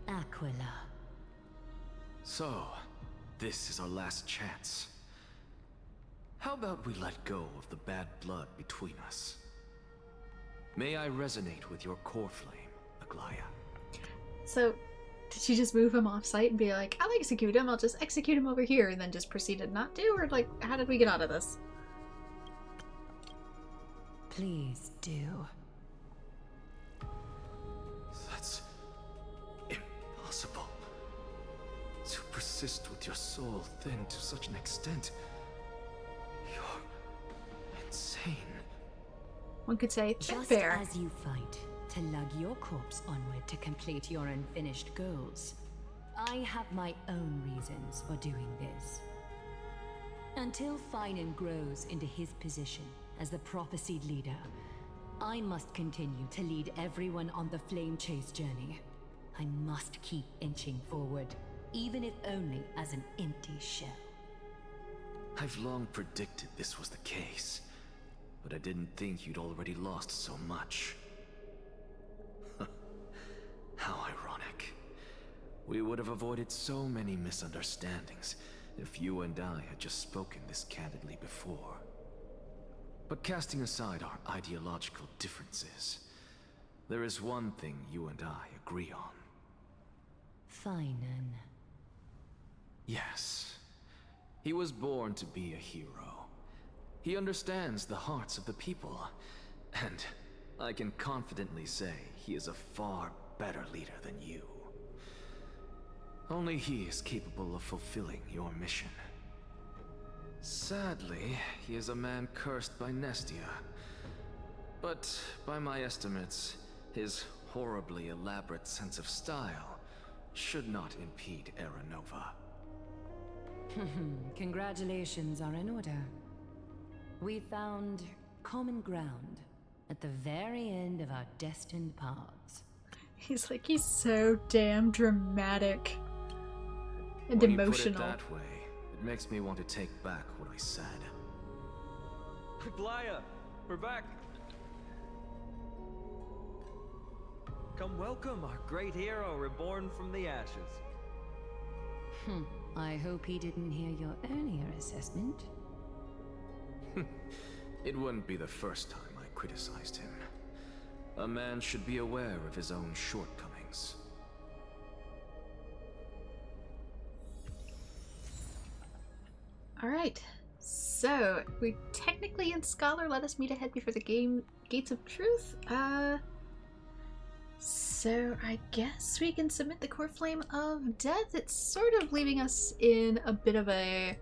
Aquila. So, this is our last chance. How about we let go of the bad blood between us? May I resonate with your core flame, Aglaya? So, did she just move him off site and be like, I'll execute him, I'll just execute him over here, and then just proceeded not to? Or like, how did we get out of this? Please do. That's impossible. To persist with your soul thinned to such an extent. You're insane. One could say, just fair. As you fight to lug your corpse onward to complete your unfinished goals, I have my own reasons for doing this. Until Thainan grows into his position as the prophesied leader, I must continue to lead everyone on the flame chase journey. I must keep inching forward, even if only as an empty shell. I've long predicted this was the case, but I didn't think you'd already lost so much. How ironic. We would have avoided so many misunderstandings if you and I had just spoken this candidly before. But casting aside our ideological differences, There is one thing you and I agree on. Fine. Yes. He was born to be a hero. He understands the hearts of the people, and I can confidently say he is a far better leader than you. Only he is capable of fulfilling your mission. Sadly, he is a man cursed by Nestia. But by my estimates, his horribly elaborate sense of style should not impede Era Nova. Congratulations are in order. We found common ground at the very end of our destined paths. He's so damn dramatic and when emotional. You put it that way, it makes me want to take back what I said. Blaya, we're back. Come welcome our great hero reborn from the ashes. I hope he didn't hear your earlier assessment. It wouldn't be the first time I criticized him. A man should be aware of his own shortcomings. Alright, so we technically in Scholar let us meet ahead before the game Gates of Truth. So I guess we can submit the Core Flame of Death. It's sort of leaving us in a bit of a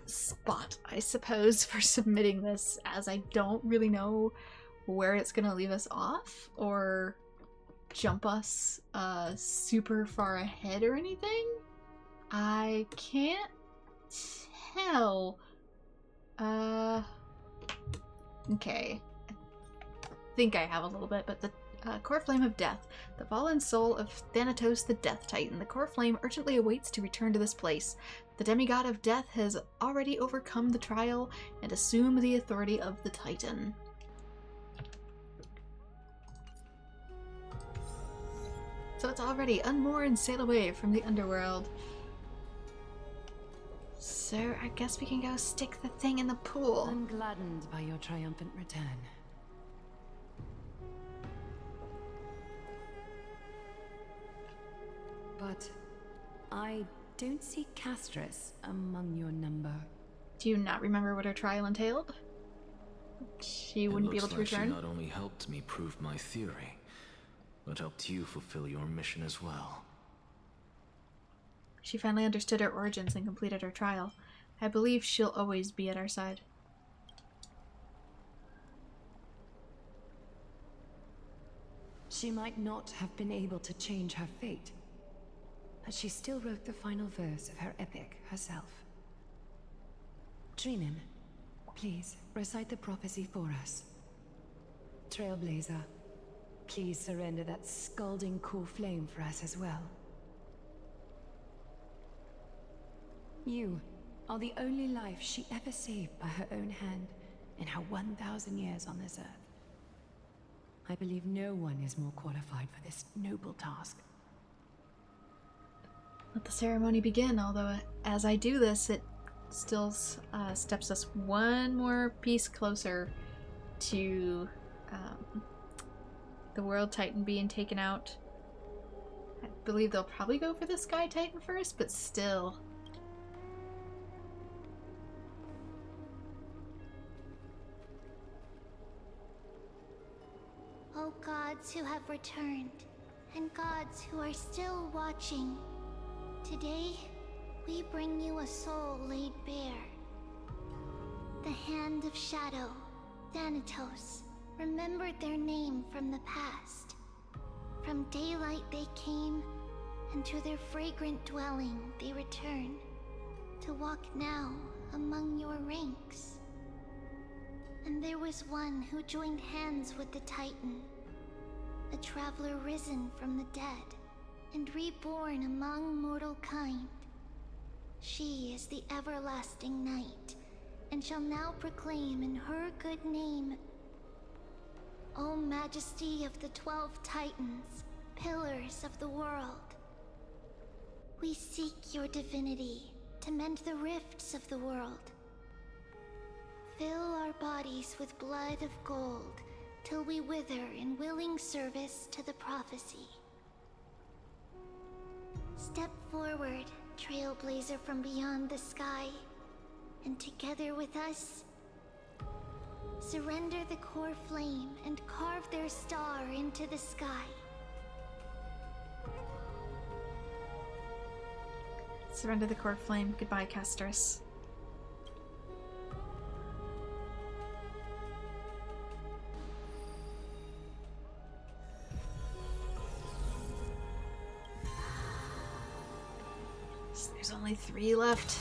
spot, I suppose, for submitting this, as I don't really know where it's gonna leave us off or jump us super far ahead or anything. I can't tell. Okay. I think I have a little bit, but the Core Flame of Death. The fallen soul of Thanatos the Death Titan. The Core Flame urgently awaits to return to this place. The demigod of death has already overcome the trial and assumed the authority of the Titan. So it's already unmoor and sail away from the underworld. So I guess we can go stick the thing in the pool. I'm gladdened by your triumphant return. But I don't see Castris among your number. Do you not remember what her trial entailed? She wouldn't be able to return? She not only helped me prove my theory, but helped you fulfill your mission as well. She finally understood her origins and completed her trial. I believe she'll always be at our side. She might not have been able to change her fate, but she still wrote the final verse of her epic herself. Trinan, please recite the prophecy for us. Trailblazer, please surrender that scalding core flame for us as well. You are the only life she ever saved by her own hand in her 1,000 years on this earth. I believe no one is more qualified for this noble task. Let the ceremony begin, although as I do this, it still steps us one more piece closer to the World Titan being taken out. I believe they'll probably go for the Sky Titan first, but still. O gods who have returned, and gods who are still watching, today we bring you a soul laid bare. The Hand of Shadow, Thanatos, remembered their name from the past. From daylight they came, and to their fragrant dwelling they return, to walk now among your ranks. And there was one who joined hands with the Titan, a traveler risen from the dead and reborn among mortal kind. She is the everlasting night, and shall now proclaim in her good name, O Majesty of the 12 Titans, pillars of the world. We seek your divinity to mend the rifts of the world. Fill our bodies with blood of gold till we wither in willing service to the prophecy. Step forward, trailblazer from beyond the sky, and together with us, surrender the core flame and carve their star into the sky. Surrender the core flame. Goodbye, Castris. So there's only 3 left.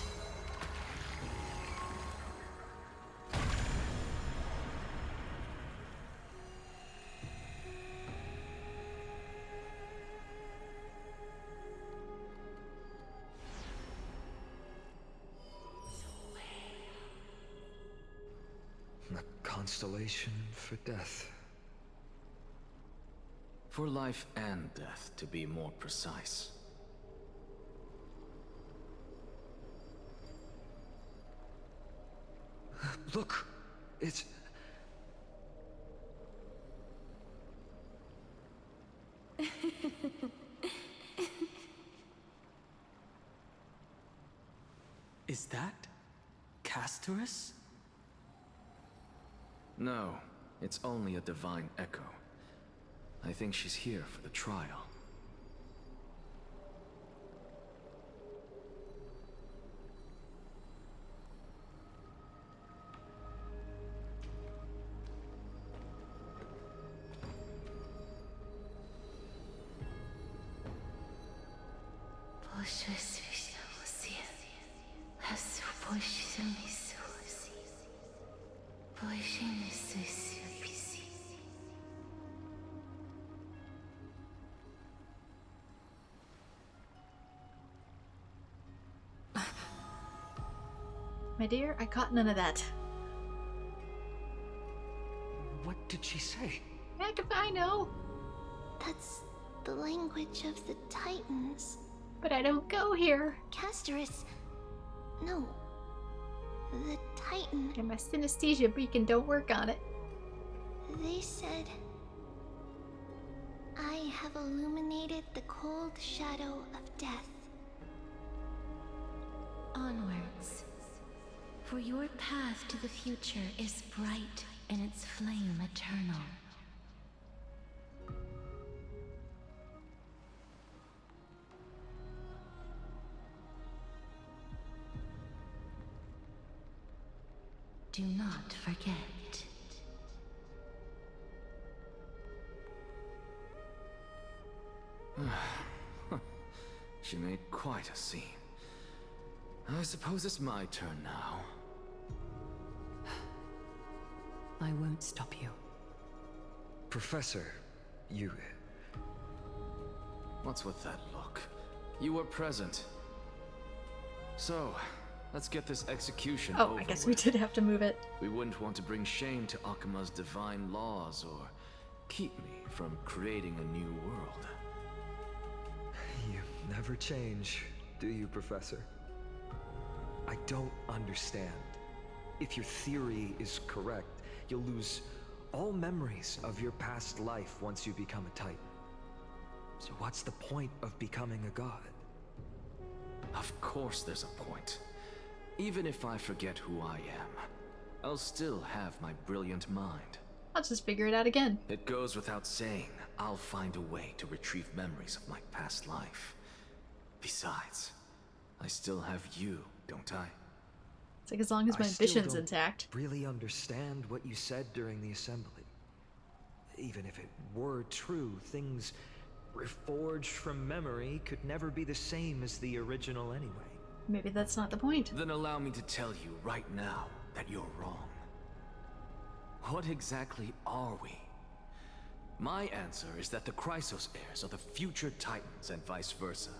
Constellation for death. For life and death, to be more precise. Look! It's... Is that Castorus? No, it's only a divine echo. I think she's here for the trial. My dear, I caught none of that. What did she say? Heck if I know. That's the language of the Titans. But I don't go here. Castorus. No. The Titan. And my synesthesia beacon don't work on it. They said, I have illuminated the cold shadow of death. Onwards. For your path to the future is bright and its flame eternal. Do not forget. She made quite a scene. I suppose it's my turn now. I won't stop you. Professor, you... What's with that look? You were present. So, let's get this execution over I guess we did have to move it. We wouldn't want to bring shame to Akuma's divine laws or keep me from creating a new world. You never change, do you, Professor? I don't understand. If your theory is correct, you'll lose all memories of your past life once you become a Titan. So what's the point of becoming a god? Of course there's a point. Even if I forget who I am, I'll still have my brilliant mind. I'll just figure it out again. It goes without saying, I'll find a way to retrieve memories of my past life. Besides, I still have you, don't I? It's like as long as my ambition's intact. Really understand what you said during the assembly. Even if it were true, things reforged from memory could never be the same as the original anyway. Maybe that's not the point. Then allow me to tell you right now that you're wrong. What exactly are we? My answer is that the Chrysos heirs are the future Titans and vice versa.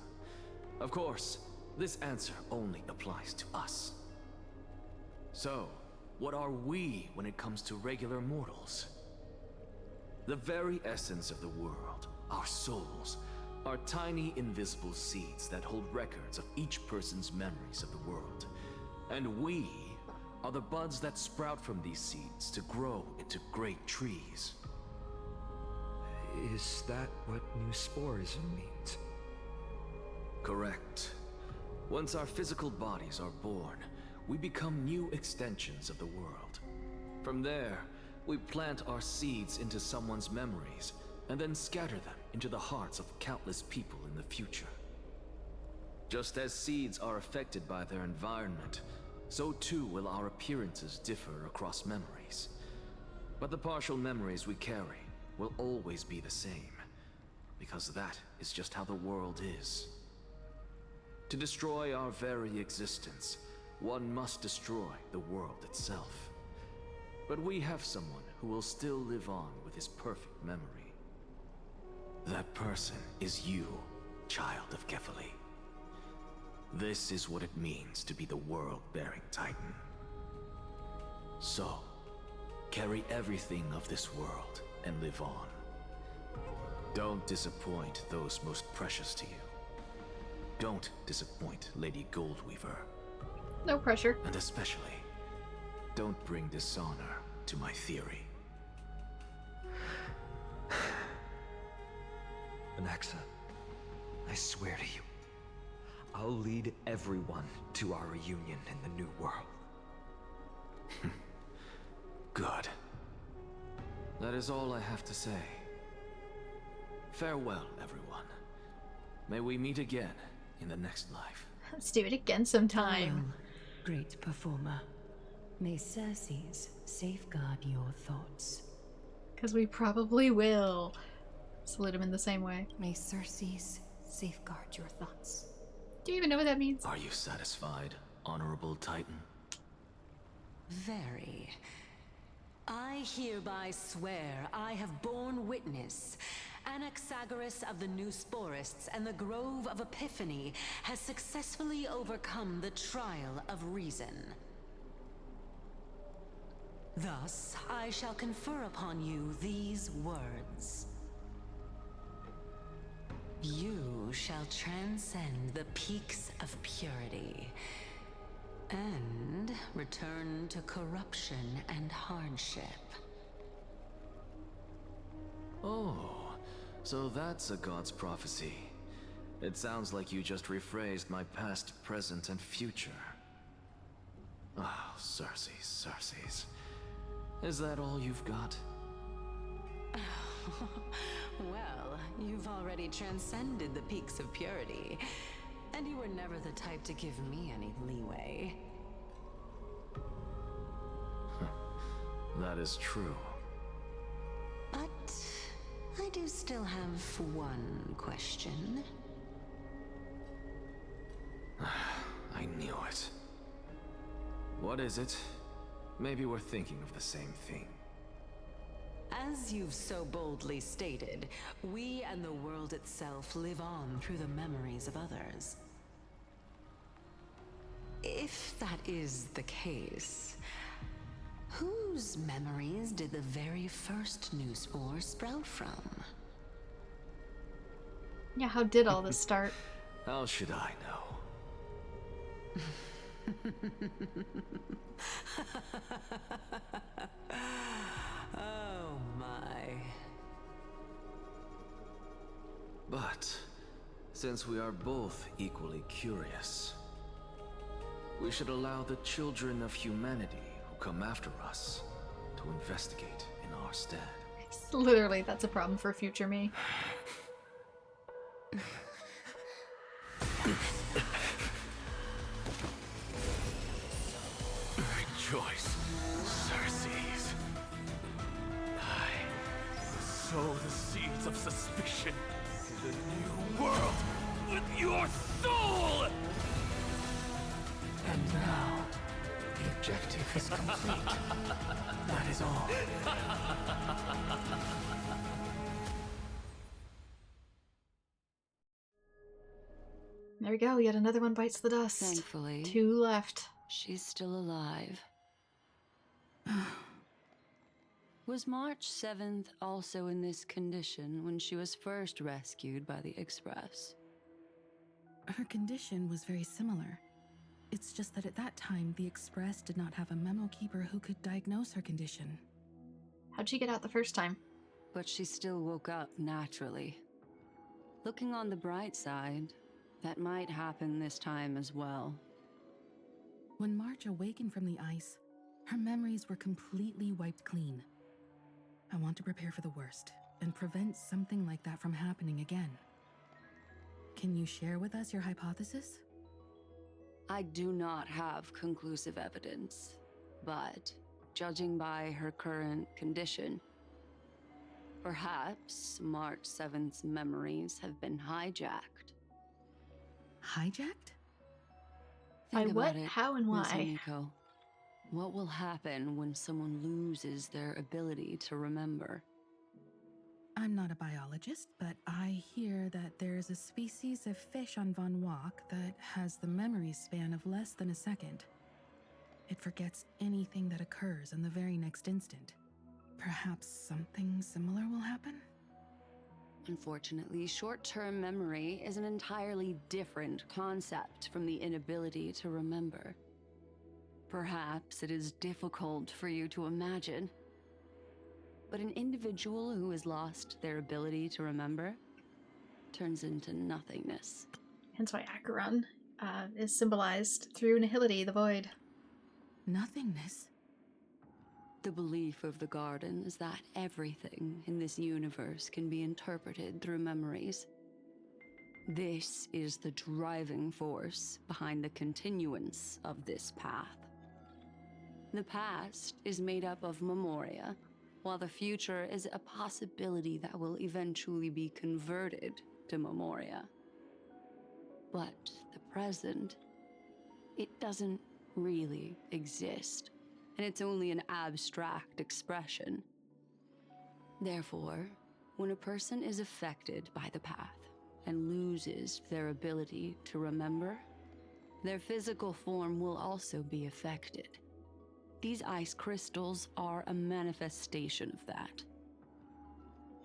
Of course, this answer only applies to us. So, what are we when it comes to regular mortals? The very essence of the world, our souls, are tiny invisible seeds that hold records of each person's memories of the world. And we are the buds that sprout from these seeds to grow into great trees. Is that what new sporism means? Correct. Once our physical bodies are born, we become new extensions of the world. From there, we plant our seeds into someone's memories, and then scatter them into the hearts of countless people in the future. Just as seeds are affected by their environment, so too will our appearances differ across memories. But the partial memories we carry will always be the same, because that is just how the world is. To destroy our very existence, one must destroy the world itself. But we have someone who will still live on with his perfect memory. That person is you, child of Kefali. This is what it means to be the world-bearing Titan. So, carry everything of this world and live on. Don't disappoint those most precious to you. Don't disappoint Lady Goldweaver. No pressure. And especially, don't bring dishonor to my theory. Anaxa, I swear to you, I'll lead everyone to our reunion in the new world. Good. That is all I have to say. Farewell, everyone. May we meet again in the next life. Let's do it again sometime. Farewell, great performer. May Circes safeguard your thoughts. Because we probably will. Salute him in the same way. May Circes safeguard your thoughts. Do you even know what that means? Are you satisfied, honorable Titan? Very. I hereby swear I have borne witness. Anaxagoras of the New Sporists and the Grove of Epiphany has successfully overcome the trial of reason. Thus, I shall confer upon you these words. You shall transcend the peaks of purity and return to corruption and hardship. Oh, so that's a god's prophecy. It sounds like you just rephrased my past, present, and future. Oh, Circes. Is that all you've got? Well, you've already transcended the peaks of purity, and you were never the type to give me any leeway. That is true. But I do still have one question. I knew it. What is it? Maybe we're thinking of the same thing. As you've so boldly stated, we and the world itself live on through the memories of others. If that is the case, whose memories did the very first new spore sprout from? Yeah, how did all this start? How should I know? Oh my. But, since we are both equally curious, we should allow the children of humanity who come after us to investigate in our stead. Literally, that's a problem for future me. Rejoice, Circes. I sow the seeds of suspicion in the new world with your soul! And now, the objective is complete. That is all. There we go, yet another one bites the dust. Thankfully, 2 left. she's still alive. Was March 7th also in this condition when she was first rescued by the Express? Her condition was very similar. It's just that at that time, the Express did not have a memo keeper who could diagnose her condition. How'd she get out the first time? but she still woke up naturally. Looking on the bright side, that might happen this time as well. When March awakened from the ice, her memories were completely wiped clean. I want to prepare for the worst and prevent something like that from happening again. Can you share with us your hypothesis? I do not have conclusive evidence, but judging by her current condition, perhaps March 7th's memories have been hijacked. Hijacked? By Think what, about it, how, and Miss why? Himiko. What will happen when someone loses their ability to remember? I'm not a biologist, but I hear that there's a species of fish on Von Walk that has the memory span of less than a second. It forgets anything that occurs in the very next instant. Perhaps something similar will happen? Unfortunately, short-term memory is an entirely different concept from the inability to remember. Perhaps it is difficult for you to imagine, but an individual who has lost their ability to remember turns into nothingness. Hence why Acheron is symbolized through nihility, the void. Nothingness? The belief of the garden is that everything in this universe can be interpreted through memories. This is the driving force behind the continuance of this path. The past is made up of memoria, while the future is a possibility that will eventually be converted to memoria. But the present, it doesn't really exist, and it's only an abstract expression. Therefore, when a person is affected by the path and loses their ability to remember, their physical form will also be affected. These ice crystals are a manifestation of that.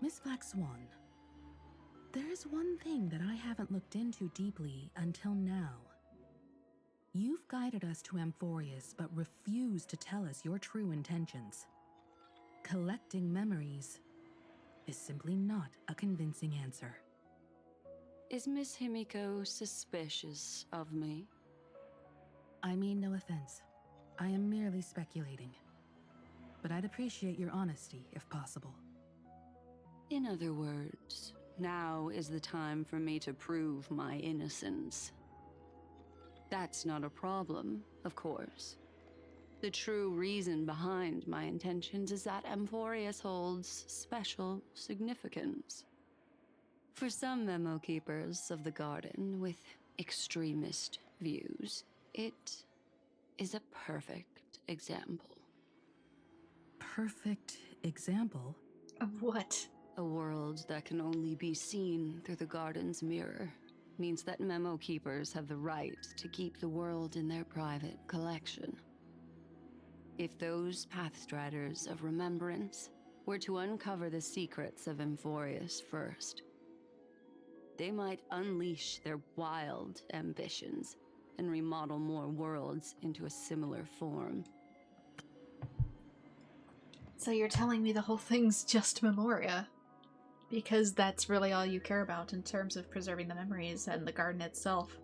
Miss Black Swan, there is one thing that I haven't looked into deeply until now. You've guided us to Amphorius, but refused to tell us your true intentions. Collecting memories is simply not a convincing answer. Is Miss Himiko suspicious of me? I mean no offense. I am merely speculating. But I'd appreciate your honesty, if possible. In other words, now is the time for me to prove my innocence. That's not a problem, of course. The true reason behind my intentions is that Amphorius holds special significance. For some memo keepers of the garden with extremist views, it is a perfect example. Perfect example? Of what? A world that can only be seen through the garden's mirror means that memo keepers have the right to keep the world in their private collection. If those pathstriders of remembrance were to uncover the secrets of Amphorius first, they might unleash their wild ambitions and remodel more worlds into a similar form. So you're telling me the whole thing's just memoria? Because that's really all you care about in terms of preserving the memories and the garden itself.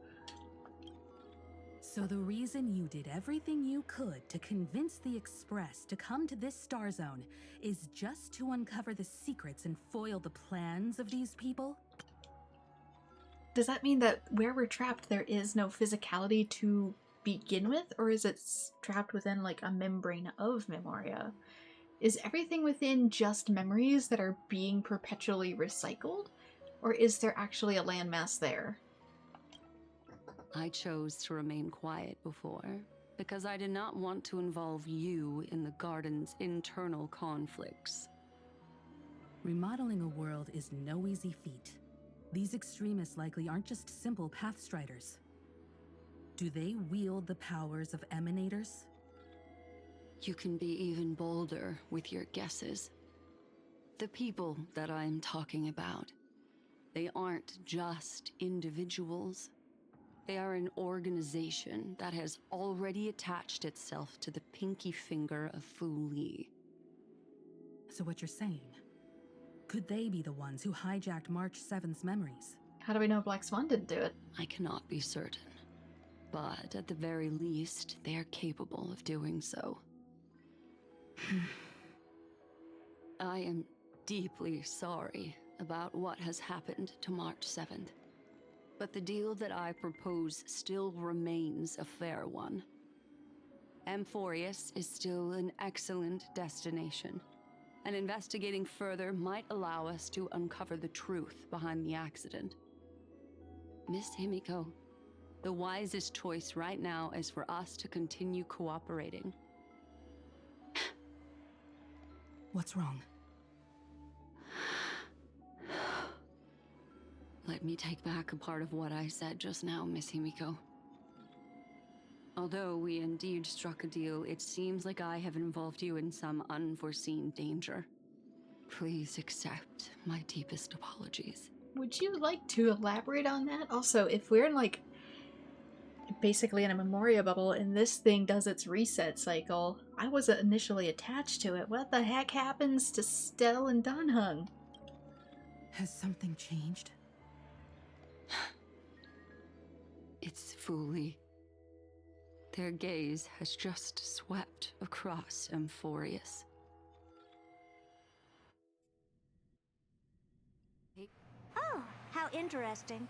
So the reason you did everything you could to convince the Express to come to this star zone is just to uncover the secrets and foil the plans of these people? Does that mean that where we're trapped there is no physicality to begin with? Or is it trapped within like a membrane of memoria? Is everything within just memories that are being perpetually recycled? Or is there actually a landmass there? I chose to remain quiet before, because I did not want to involve you in the garden's internal conflicts. Remodeling a world is no easy feat. These extremists likely aren't just simple pathstriders. Do they wield the powers of emanators? You can be even bolder with your guesses. The people that I'm talking about, they aren't just individuals. They are an organization that has already attached itself to the pinky finger of Fu Li. So what you're saying Could they be the ones who hijacked March 7th's memories? How do we know Black Swan didn't do it? I cannot be certain, but at the very least, they are capable of doing so. I am deeply sorry about what has happened to March 7th, but the deal that I propose still remains a fair one. Amphorius is still an excellent destination, and investigating further might allow us to uncover the truth behind the accident. Miss Himiko, the wisest choice right now is for us to continue cooperating. What's wrong? Let me take back a part of what I said just now, Miss Himiko. Although we indeed struck a deal, it seems like I have involved you in some unforeseen danger. Please accept my deepest apologies. Would you like to elaborate on that? Also, if we're in like basically in a Memoria bubble and this thing does its reset cycle, I wasn't initially attached to it. What the heck happens to Stell and Dunhung? Has something changed? It's Fuli. Their gaze has just swept across Amphorius. Oh, how interesting.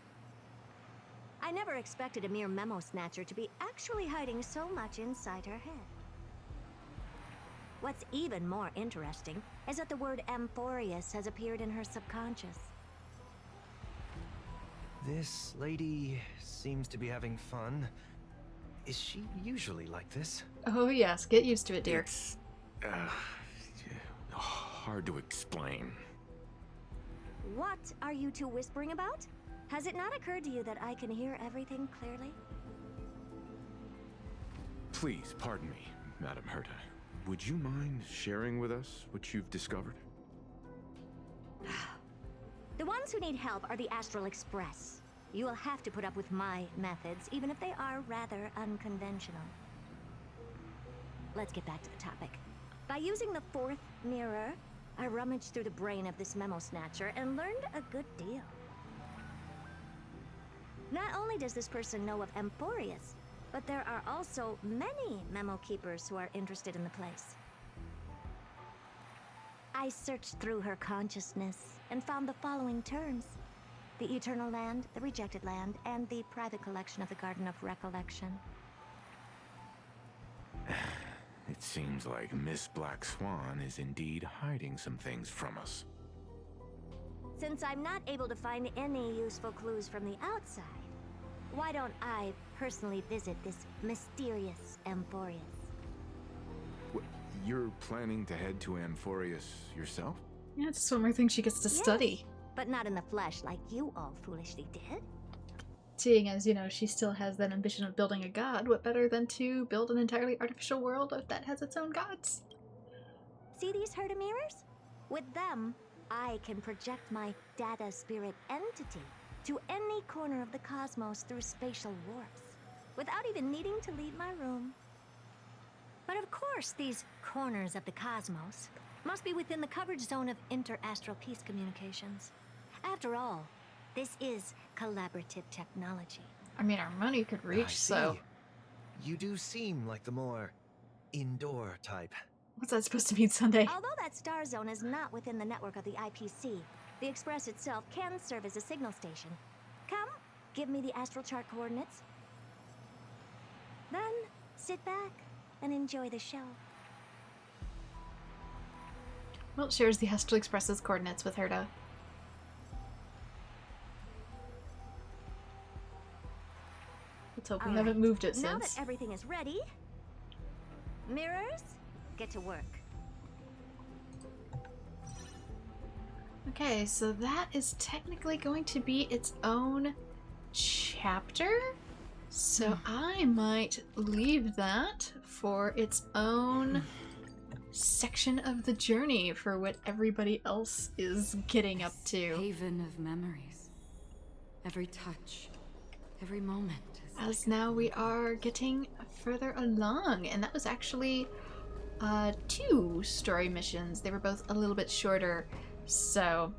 I never expected a mere memo snatcher to be actually hiding so much inside her head. What's even more interesting is that the word Amphorius has appeared in her subconscious. This lady seems to be having fun. Is she usually like this? Oh yes, get used to it, dear. It's hard to explain. What are you two whispering about? Has it not occurred to you that I can hear everything clearly? Please, pardon me, Madam Herta. Would you mind sharing with us what you've discovered? The ones who need help are the Astral Express. You will have to put up with my methods, even if they are rather unconventional. Let's get back to the topic. By using the fourth mirror, I rummaged through the brain of this memo snatcher and learned a good deal. Not only does this person know of Amphorius, but there are also many memo keepers who are interested in the place. I searched through her consciousness and found the following terms: the Eternal Land, the Rejected Land, and the private collection of the Garden of Recollection. It seems like Miss Black Swan is indeed hiding some things from us. Since I'm not able to find any useful clues from the outside, why don't I personally visit this mysterious Amphorius? You're planning to head to Amphorius yourself? Yeah, it's one more thing she gets to study. But not in the flesh like you all foolishly did. Seeing as, you know, she still has that ambition of building a god, what better than to build an entirely artificial world that has its own gods? See these Herta mirrors? With them, I can project my data spirit entity to any corner of the cosmos through spatial warps, without even needing to leave my room. But of course, these corners of the cosmos must be within the coverage zone of inter-astral peace communications. After all, this is collaborative technology. I mean, our money could reach, so... You do seem like the more indoor type. What's that supposed to mean, Sunday? Although that star zone is not within the network of the IPC, the Express itself can serve as a signal station. Come, give me the astral chart coordinates. Then, sit back and enjoy the show. Well, shares the Astral Express's coordinates with Herta. Let's hope we haven't moved it Now since. that everything is ready, mirrors, get to work. Okay, so that is technically going to be its own chapter. So I might leave that for its own section of the journey for what everybody else is getting up to. Haven of memories. Every touch, every moment. As now we are getting further along, and that was actually 2 story missions. They were both a little bit shorter. So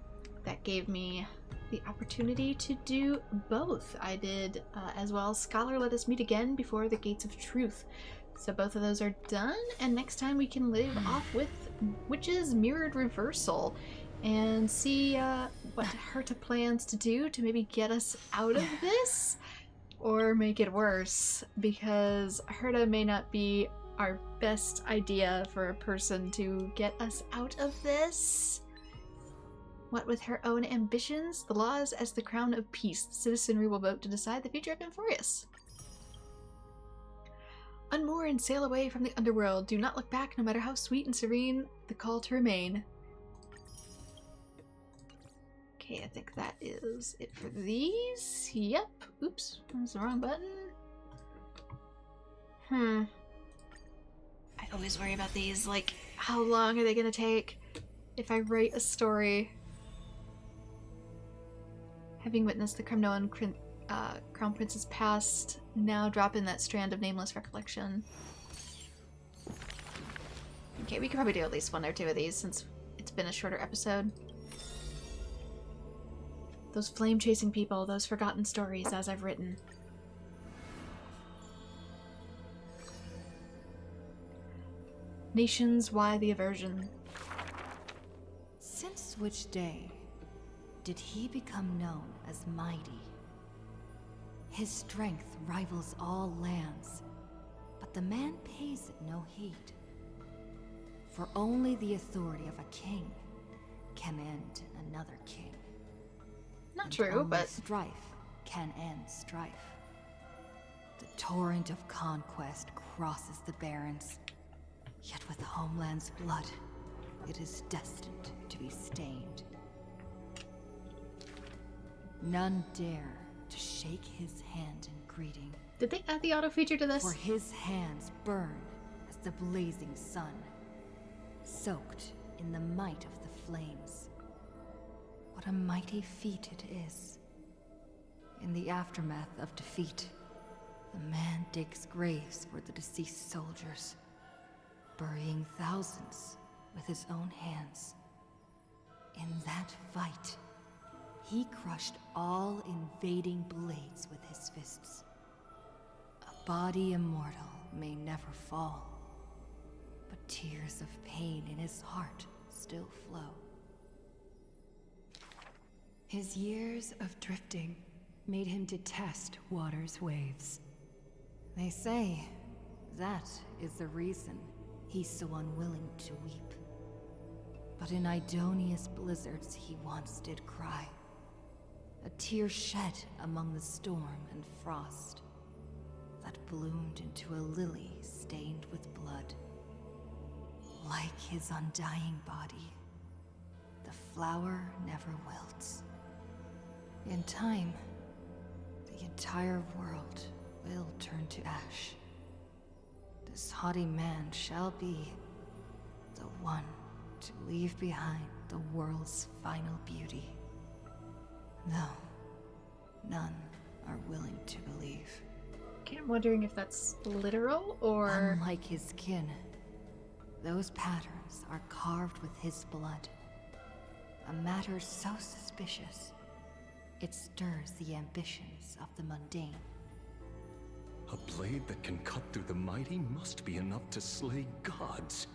that gave me the opportunity to do both. I did as well Scholar Let Us Meet Again Before the Gates of Truth. So both of those are done, and next time we can live off with Witch's Mirrored Reversal and see what Herta plans to do to maybe get us out of this or make it worse, because Herta may not be our best idea for a person to get us out of this. What with her own ambitions, the laws as the crown of peace, the citizenry will vote to decide the future of Emphorius. Unmoor and sail away from the underworld. Do not look back, no matter how sweet and serene the call to remain. Okay, I think that is it for these. Yep. Oops, that was the wrong button. I always worry about these, like, how long are they gonna take if I write a story? Having witnessed the Kremnoan Crown Prince's past, now drop in that strand of nameless recollection. Okay, we could probably do at least one or two of these since it's been a shorter episode. Those flame-chasing people, those forgotten stories as I've written. Nations, why the aversion? Since which day did he become known as mighty? His strength rivals all lands, but the man pays it no heed. For only the authority of a king can end another king. Not true, only but strife can end strife. The torrent of conquest crosses the barrens, yet with the homeland's blood, it is destined to be stained. None dare to shake his hand in greeting. Did they add the auto feature to this? For his hands burn as the blazing sun, soaked in the might of the flames. What a mighty feat it is. In the aftermath of defeat, the man digs graves for the deceased soldiers, burying thousands with his own hands. In that fight, he crushed all invading blades with his fists. A body immortal may never fall, but tears of pain in his heart still flow. His years of drifting made him detest water's waves. They say that is the reason he's so unwilling to weep. But in Idonia's blizzards he once did cry. A tear shed among the storm and frost that bloomed into a lily stained with blood. Like his undying body, the flower never wilts. In time, the entire world will turn to ash. This haughty man shall be the one to leave behind the world's final beauty. Though none are willing to believe. Okay, I'm wondering if that's literal or... Unlike his kin, those patterns are carved with his blood. A matter so suspicious, it stirs the ambitions of the mundane. A blade that can cut through the mighty must be enough to slay gods.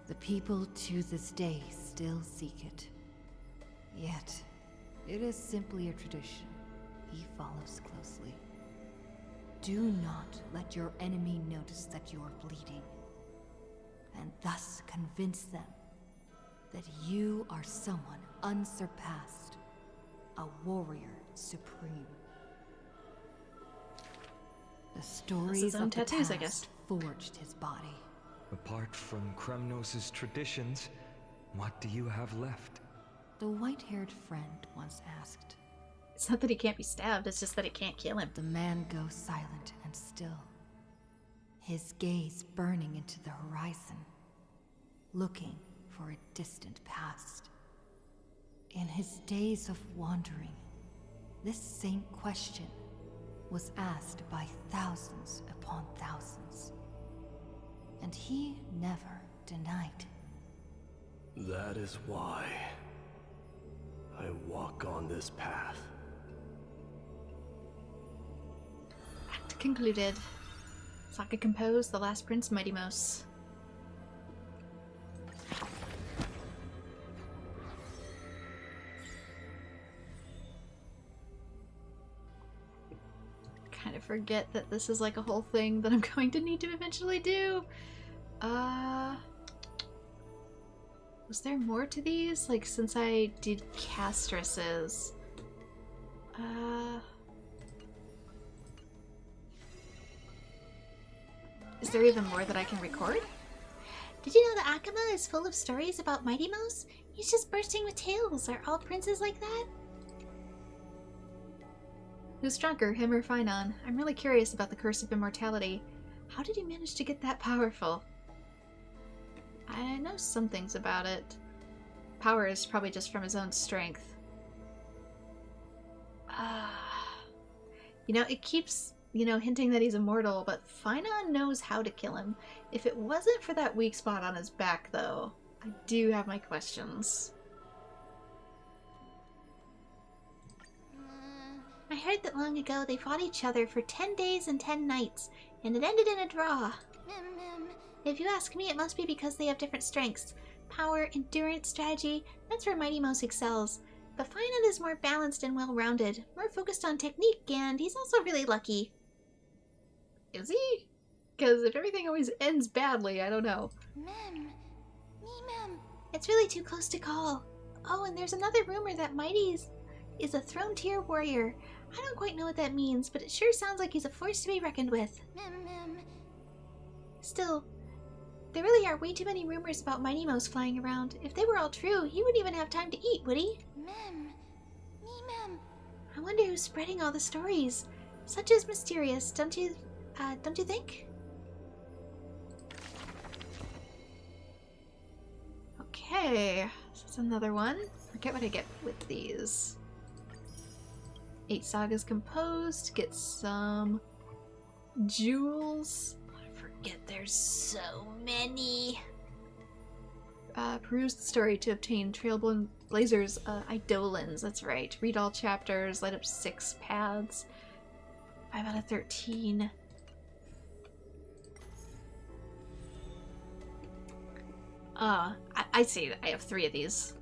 The people to this day still seek it. Yet, it is simply a tradition he follows closely. Do not let your enemy notice that you're bleeding, and thus convince them that you are someone unsurpassed, a warrior supreme. The stories of the tattoos, past I guess. forged his body. Apart from Kremnos' traditions, what do you have left? The white-haired friend once asked. It's not that he can't be stabbed, it's just that it can't kill him. The man goes silent and still, his gaze burning into the horizon, looking for a distant past. In his days of wandering, this same question was asked by thousands upon thousands, and he never denied. That is why I walk on this path. Act concluded. Sokka composed, the last prince, miHoYo. Kind of forget that this is like a whole thing that I'm going to need to eventually do. Was there more to these? Like, since I did castresses. Is there even more that I can record? Did you know that Akuma is full of stories about miHoYo? He's just bursting with tales. Are all princes like that? Who's stronger, him or Finon? I'm really curious about the Curse of Immortality. How did he manage to get that powerful? I know some things about it. Power is probably just from his own strength. You know, it keeps, hinting that he's immortal, but Finon knows how to kill him. If it wasn't for that weak spot on his back, though, I do have my questions. I heard that long ago they fought each other for 10 days and 10 nights, and it ended in a draw. If you ask me, it must be because they have different strengths. Power, endurance, strategy, that's where miHoYo excels. But Finon is more balanced and well-rounded, more focused on technique, and he's also really lucky. Is he? Because if everything always ends badly, I don't know. It's really too close to call. Oh, and there's another rumor that Mighty is a throne tier warrior. I don't quite know what that means, but it sure sounds like he's a force to be reckoned with. Still, there really are way too many rumors about miHoYo flying around. If they were all true, he wouldn't even have time to eat, would he? I wonder who's spreading all the stories. Such as mysterious, don't you think? Okay, so that's another one. Forget what I get with these. 8 sagas composed, get some jewels. I forget there's so many. Peruse the story to obtain Trailblazer's Eidolons, that's right. Read all chapters, light up 6 paths. 5 out of 13. I see. I have 3 of these.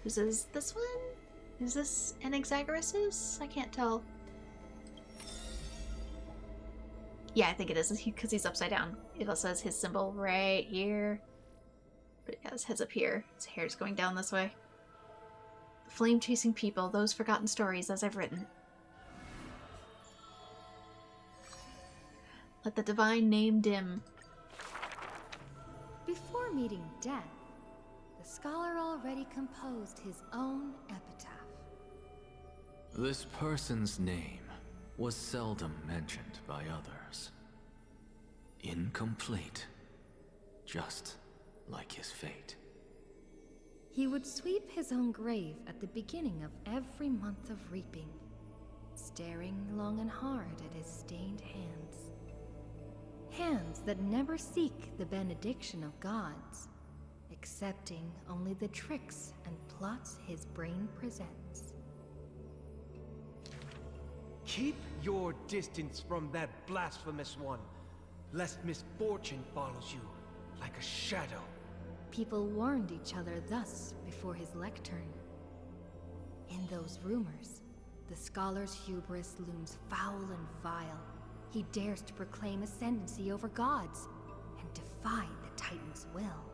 Whose is this one? Is this Anaxagoras'? I can't tell. Yeah, I think it is, because he's upside down. It also has his symbol right here. But yeah, his head's up here. His hair's going down this way. Flame-chasing people, those forgotten stories, as I've written. Let the divine name dim. Before meeting death, the scholar already composed his own epitaph. This person's name was seldom mentioned by others. Incomplete, just like his fate. He would sweep his own grave at the beginning of every month of reaping, staring long and hard at his stained hands. Hands that never seek the benediction of gods, accepting only the tricks and plots his brain presents. Keep your distance from that blasphemous one, lest misfortune follows you like a shadow. People warned each other thus before his lectern. In those rumors, the scholar's hubris looms foul and vile. He dares to proclaim ascendancy over gods and defy the Titan's will.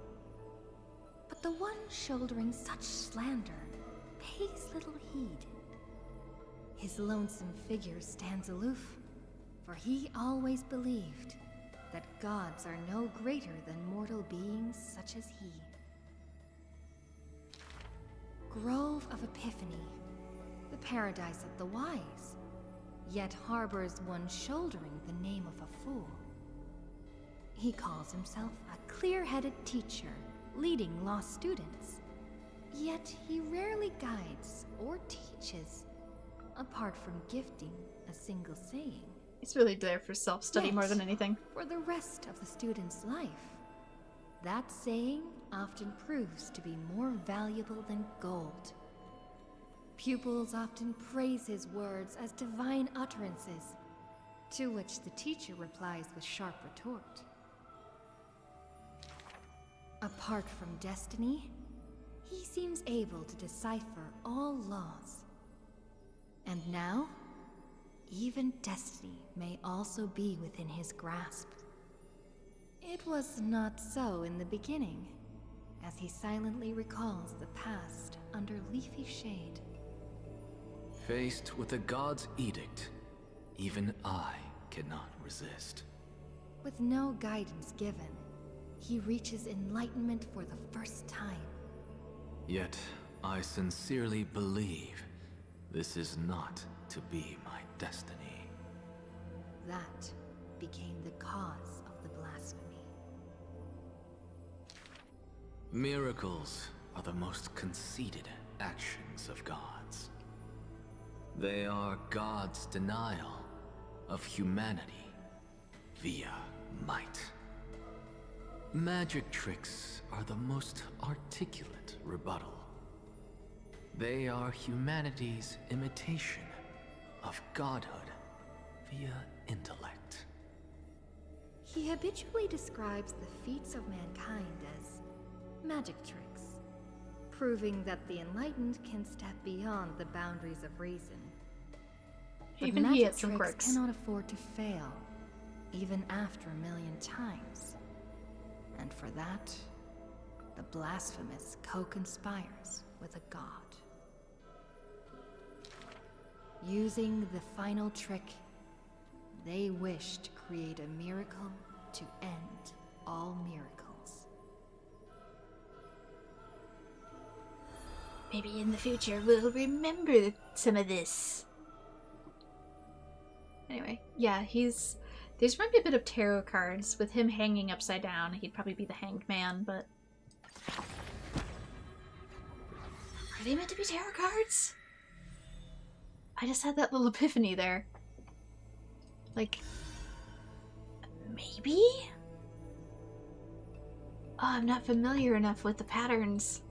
But the one shouldering such slander pays little heed. His lonesome figure stands aloof, for he always believed that gods are no greater than mortal beings such as he. Grove of Epiphany, the paradise of the wise, yet harbors one shouldering the name of a fool. He calls himself a clear-headed teacher, leading lost students, yet he rarely guides or teaches, apart from gifting a single saying. He's really there for self-study more than anything. For the rest of the student's life, that saying often proves to be more valuable than gold. Pupils often praise his words as divine utterances, to which the teacher replies with sharp retort. Apart from destiny, he seems able to decipher all laws. And now, even destiny may also be within his grasp. It was not so in the beginning, as he silently recalls the past under leafy shade. Faced with a god's edict, even I cannot resist. With no guidance given, he reaches enlightenment for the first time. Yet, I sincerely believe this is not to be my destiny. That became the cause of the blasphemy. Miracles are the most conceited actions of gods. They are God's denial of humanity via might. Magic tricks are the most articulate rebuttal. They are humanity's imitation of godhood via intellect. He habitually describes the feats of mankind as magic tricks, proving that the enlightened can step beyond the boundaries of reason. But Even he magic had some tricks quirks. cannot afford to fail, even after 1,000,000 times. And for that, the blasphemous co-conspires with a god. Using the final trick, they wish to create a miracle to end all miracles. Maybe in the future we'll remember some of this. Anyway, yeah, there's might be a bit of tarot cards with him hanging upside down. He'd probably be the hanged man, but... Are they meant to be tarot cards? I just had that little epiphany there. Like, maybe? Oh, I'm not familiar enough with the patterns.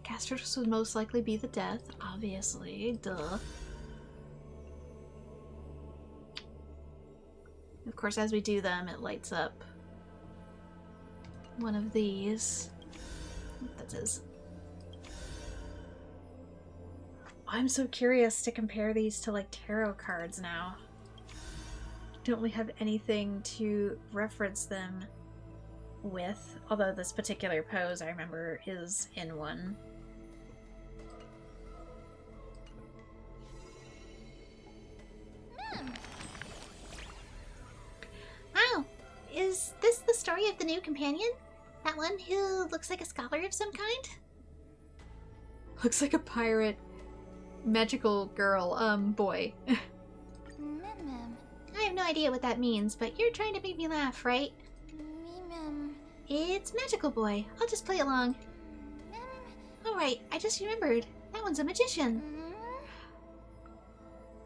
Casters would most likely be the death, obviously, duh. Of course, as we do them, it lights up one of these. That says. I'm so curious to compare these to like tarot cards now. Don't we have anything to reference them with? Although this particular pose, I remember, is in one. Wow, is this the story of the new companion? That one who looks like a scholar of some kind? Looks like a pirate, magical girl, boy. I have no idea what that means, but you're trying to make me laugh, right? It's magical boy. I'll just play along. Alright, I just remembered. That one's a magician.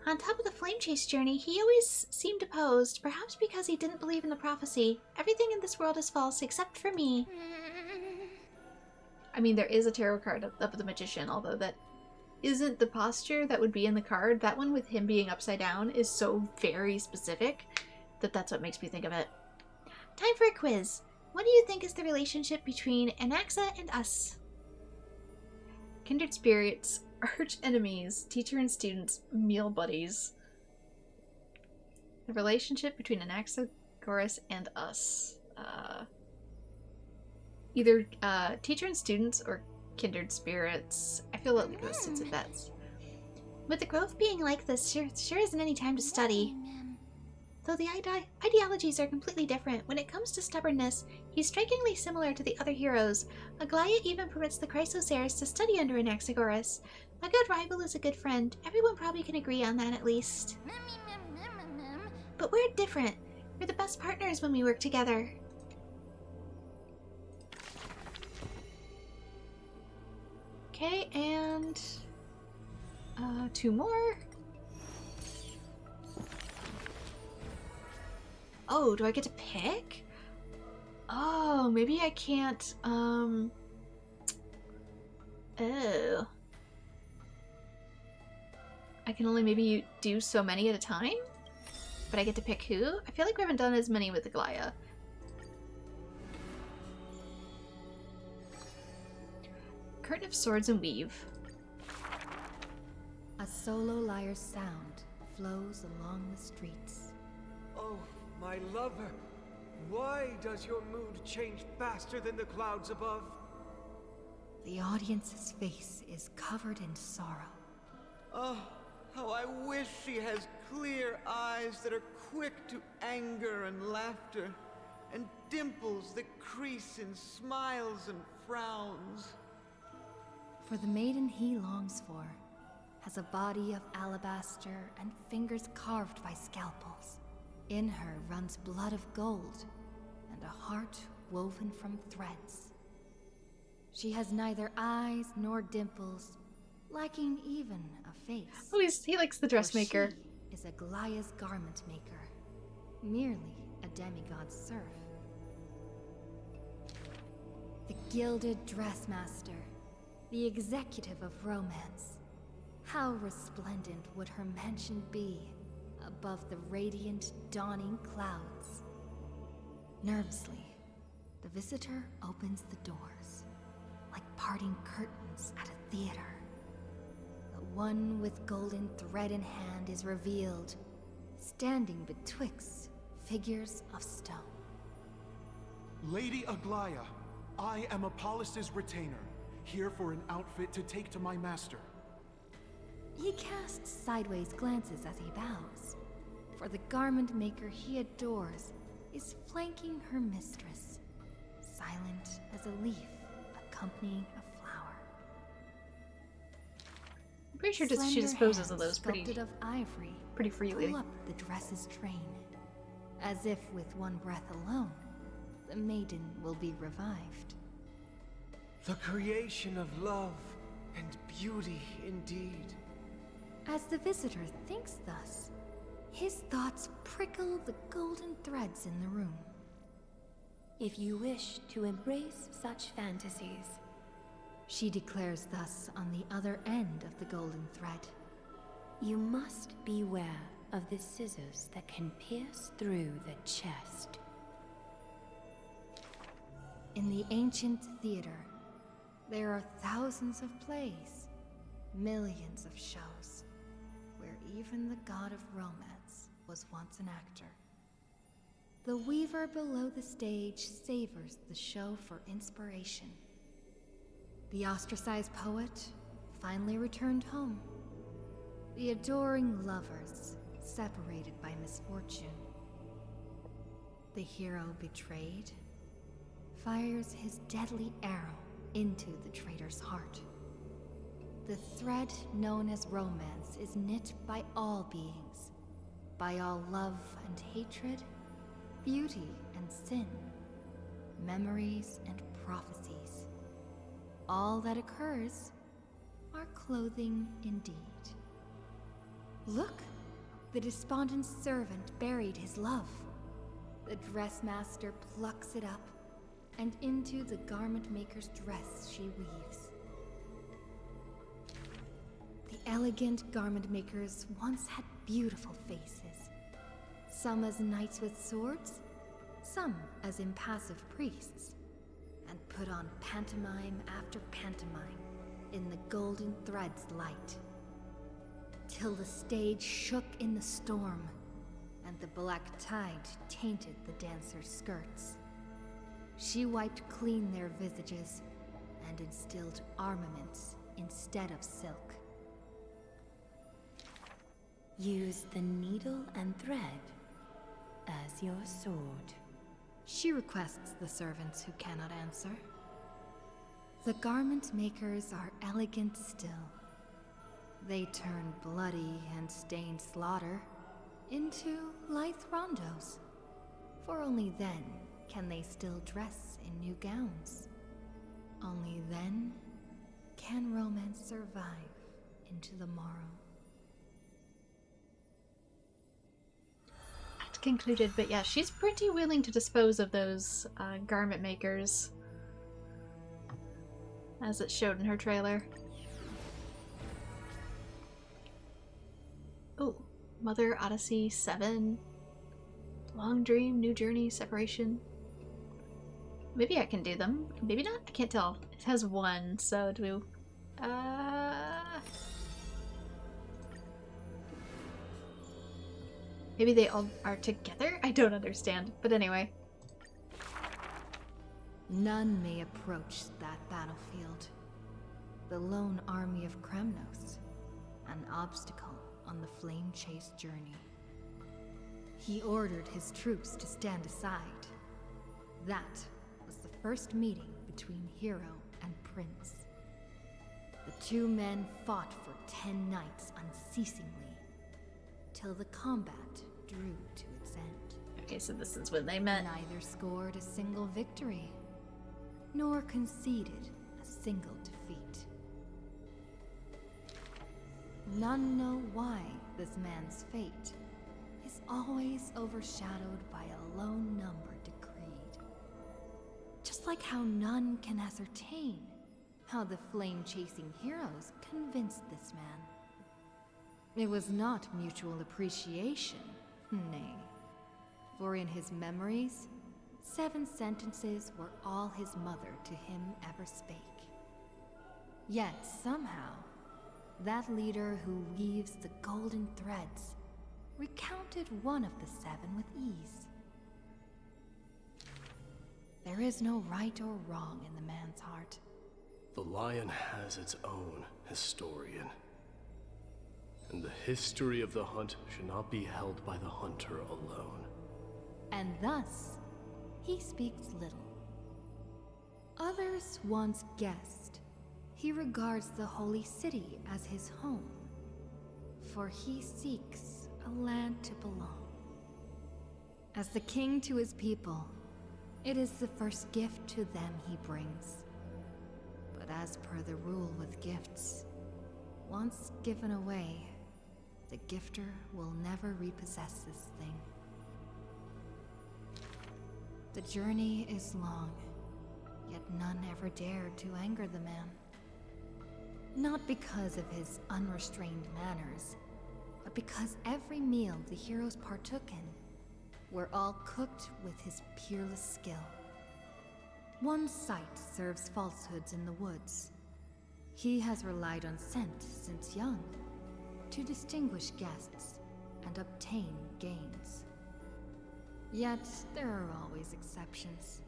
On top of the flame chase journey, he always seemed opposed, perhaps because he didn't believe in the prophecy. Everything in this world is false except for me. I mean, there is a tarot card of the magician, although that isn't the posture that would be in the card. That one with him being upside down is so very specific that that's what makes me think of it. Time for a quiz. What do you think is the relationship between Anaxa and us? Kindred spirits, arch enemies, teacher and students, meal buddies. The relationship between Anaxagoras and us. Either teacher and students or kindred spirits. I feel like this since it bets. With the growth being like this, sure isn't any time to study. Though the ideologies are completely different, when it comes to stubbornness, he's strikingly similar to the other heroes. Aglaya even permits the Chrysosaurs to study under Anaxagoras. A good rival is a good friend. Everyone probably can agree on that at least. But we're different. We're the best partners when we work together. Okay, and two more. Oh, do I get to pick? Oh, maybe I can't, oh. I can only maybe do so many at a time? But I get to pick who? I feel like we haven't done as many with the Glaya. Curtain of Swords and Weave. A solo lyre's sound flows along the streets. Oh, my lover, why does your mood change faster than the clouds above? The audience's face is covered in sorrow. Oh, how I wish she has clear eyes that are quick to anger and laughter, and dimples that crease in smiles and frowns. For the maiden he longs for has a body of alabaster and fingers carved by scalpels. In her runs blood of gold and a heart woven from threads. She has neither eyes nor dimples, lacking even a face. Oh, he likes the dressmaker. She is a Glaya's garment maker, merely a demigod's serf. The gilded dressmaster, the executive of romance. How resplendent would her mansion be above the radiant, dawning clouds? Nervously, the visitor opens the doors, like parting curtains at a theater. The one with golden thread in hand is revealed, standing betwixt figures of stone. Lady Aglaya, I am Apollus's retainer, here for an outfit to take to my master. He casts sideways glances as he bows, for the garment maker he adores is flanking her mistress, silent as a leaf accompanying a flower. I'm pretty sure she disposes of those sculpted of ivory pretty freely. Pull up the dress's train, as if with one breath alone, the maiden will be revived. The creation of love and beauty indeed. As the visitor thinks thus, his thoughts prickle the golden threads in the room. If you wish to embrace such fantasies, she declares thus on the other end of the golden thread, you must beware of the scissors that can pierce through the chest. In the ancient theater, there are thousands of plays, millions of shows, where even the god of romance was once an actor. The weaver below the stage savors the show for inspiration. The ostracized poet finally returned home. The adoring lovers separated by misfortune. The hero betrayed fires his deadly arrow into the traitor's heart. The thread known as romance is knit by all beings, by all love and hatred, beauty and sin, memories and prophecies. All that occurs are clothing indeed. Look, the despondent servant buried his love. The dressmaster plucks it up, and into the garment maker's dress she weaves. The elegant garment makers once had beautiful faces, some as knights with swords, some as impassive priests, and put on pantomime after pantomime in the golden thread's light, till the stage shook in the storm, and the black tide tainted the dancers' skirts. She wiped clean their visages and instilled armaments instead of silk. Use the needle and thread as your sword. She requests the servants who cannot answer. The garment makers are elegant still. They turn bloody and stained slaughter into lithe rondos, for only then can they still dress in new gowns. Only then can romance survive into the morrow. not concluded, but yeah, she's pretty willing to dispose of those garment makers, as it showed in her trailer. Oh, Mother Odyssey 7. Long Dream, New Journey, Separation. Maybe I can do them. Maybe not? I can't tell. It has one, so do we... Maybe they all are together? I don't understand. But anyway. None may approach that battlefield. The lone army of Kremnos. An obstacle on the flame-chased journey. He ordered his troops to stand aside. That was the first meeting between hero and prince. The two men fought for 10 nights unceasingly, till the combat drew to its end. Okay, so this is when they met. Neither scored a single victory, nor conceded a single defeat. None know why this man's fate is always overshadowed by a lone number decreed. Just like how none can ascertain how the flame-chasing heroes convinced this man. It was not mutual appreciation, nay. For in his memories, 7 sentences were all his mother to him ever spake. Yet somehow, that leader who weaves the golden threads recounted one of the 7 with ease. There is no right or wrong in the man's heart. The lion has its own historian. And the history of the hunt should not be held by the hunter alone. And thus, he speaks little. Others once guessed he regards the holy city as his home, for he seeks a land to belong. As the king to his people, it is the first gift to them he brings. But as per the rule with gifts, once given away, the gifter will never repossess this thing. The journey is long, yet none ever dared to anger the man. Not because of his unrestrained manners, but because every meal the heroes partook in were all cooked with his peerless skill. One sight serves falsehoods in the woods. He has relied on scent since young to distinguish guests and obtain gains. Yet there are always exceptions.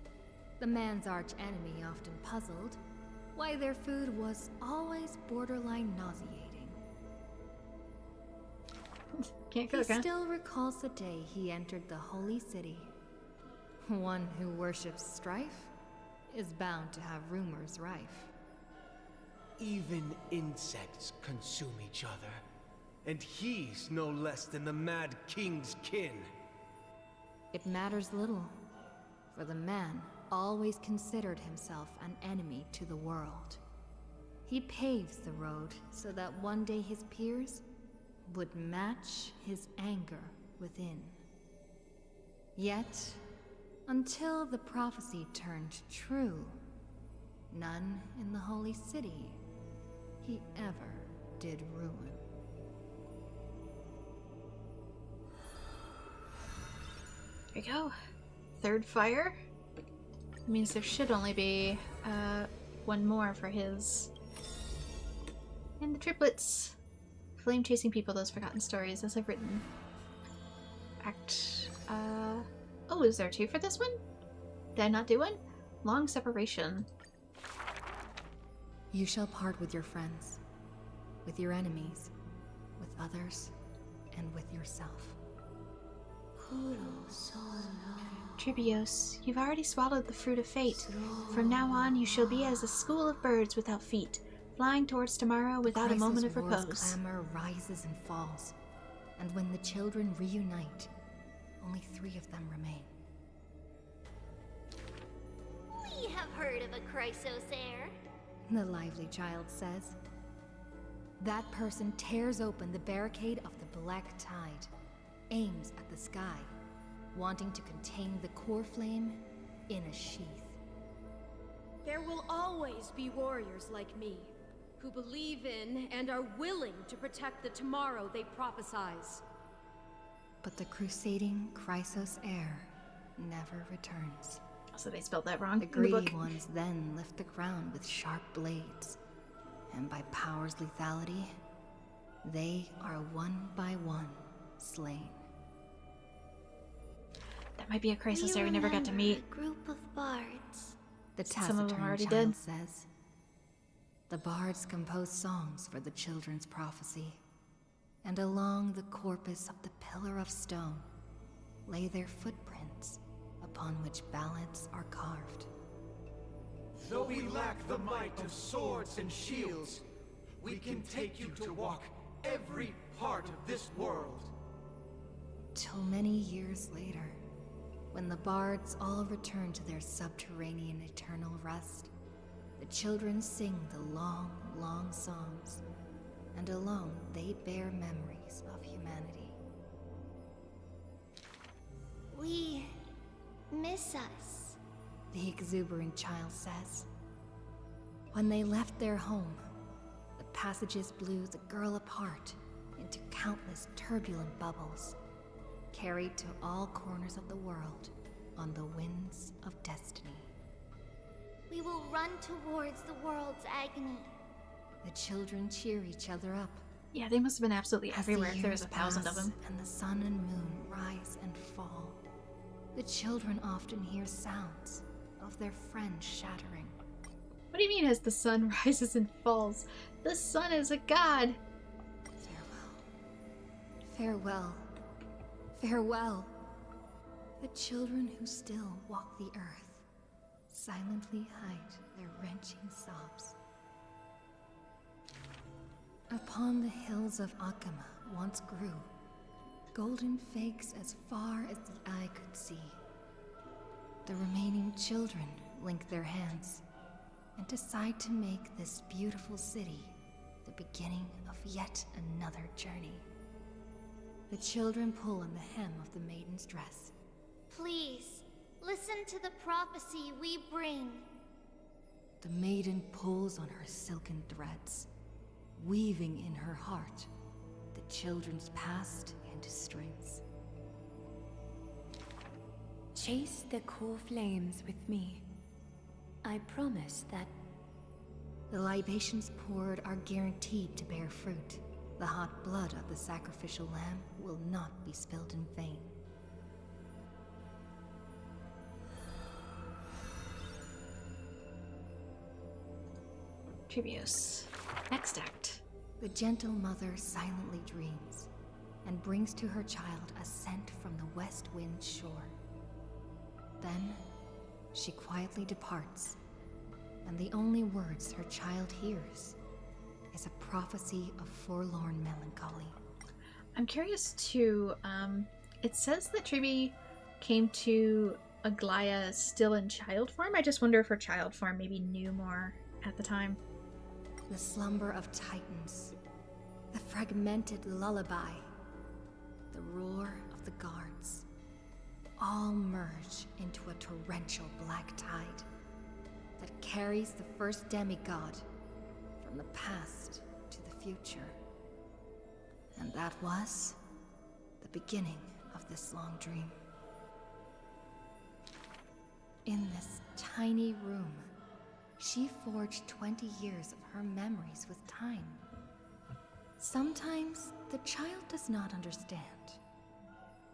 The man's arch-enemy often puzzled why their food was always borderline nauseating. Can't cook, He huh? still recalls the day he entered the holy city. One who worships strife is bound to have rumors rife. Even insects consume each other, and he's no less than the Mad King's kin. It matters little, for the man always considered himself an enemy to the world. He paves the road so that one day his peers would match his anger within. Yet, until the prophecy turned true, none in the holy city he ever did ruin. There you go. Third fire. Means there should only be one more for his. And the triplets. Flame chasing people, those forgotten stories, as I've written. Act. Oh, is there 2 for this one? Did I not do one? Long separation. You shall part with your friends, with your enemies, with others, and with yourself. Tribios, you've already swallowed the fruit of fate. From now on, you shall be as a school of birds without feet, flying towards tomorrow without a moment of War's repose. clamor rises and falls, and when the children reunite, only 3 of them remain. We have heard of a Chrysosaur. The lively child says. That person tears open the barricade of the black tide, aims at the sky, wanting to contain the core flame in a sheath. There will always be warriors like me, who believe in and are willing to protect the tomorrow they prophesize. But the crusading Chrysos heir never returns. So they spelled that wrong. The greedy ones then lift the ground with sharp blades, and by power's lethality, they are one by one slain. That might be a Chrysos heir we never got to meet. A group of bards. The Some of them taciturn already child did. says, the bards compose songs for the children's prophecy, and along the corpus of the pillar of stone lay their footprints upon which ballads are carved. Though we lack the might of swords and shields, we can take you to walk every part of this world. Till many years later, when the bards all return to their subterranean eternal rest, the children sing the long, long songs, and alone they bear memories of humanity. We miss us, the exuberant child says. When they left their home, the passages blew the girl apart into countless turbulent bubbles, carried to all corners of the world on the winds of destiny. We will run towards the world's agony. The children cheer each other up. Yeah, they must have been absolutely As everywhere the if there was years 1,000 of pass them. And the sun and moon rise and fall, the children often hear sounds of their friends shattering. What do you mean as the sun rises and falls? The sun is a god! Farewell. Farewell. The children who still walk the earth silently hide their wrenching sobs. Upon the hills of Akama once grew golden figs as far as the eye could see. The remaining children link their hands and decide to make this beautiful city the beginning of yet another journey. The children pull on the hem of the maiden's dress. Please, listen to the prophecy we bring. The maiden pulls on her silken threads, weaving in her heart the children's past into strings. Chase the core flames with me. I promise that... The libations poured are guaranteed to bear fruit. The hot blood of the sacrificial lamb will not be spilled in vain. Trivius. Next act. The gentle mother silently dreams and brings to her child a scent from the west wind shore. Then she quietly departs, and the only words her child hears is a prophecy of forlorn melancholy. I'm curious too, it says that Tribi came to Aglaya still in child form. I just wonder if her child form maybe knew more at the time. The slumber of titans, the fragmented lullaby, the roar of the guards, all merge into a torrential black tide that carries the first demigod from the past to the future. And that was the beginning of this long dream. In this tiny room, she forged 20 years of her memories with time. Sometimes the child does not understand.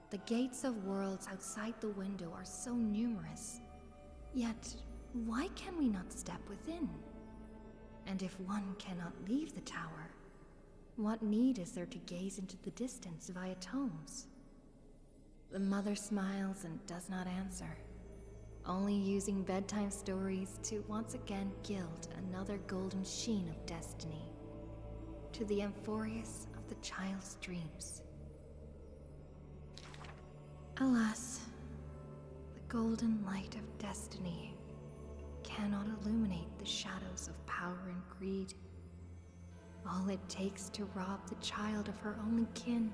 The gates of worlds outside the window are so numerous. Yet, why can we not step within? And if one cannot leave the tower, what need is there to gaze into the distance via tomes? The mother smiles and does not answer, only using bedtime stories to once again gild another golden sheen of destiny to the Amphorius of the child's dreams. Alas, the golden light of destiny cannot illuminate the shadows of power and greed. All it takes to rob the child of her only kin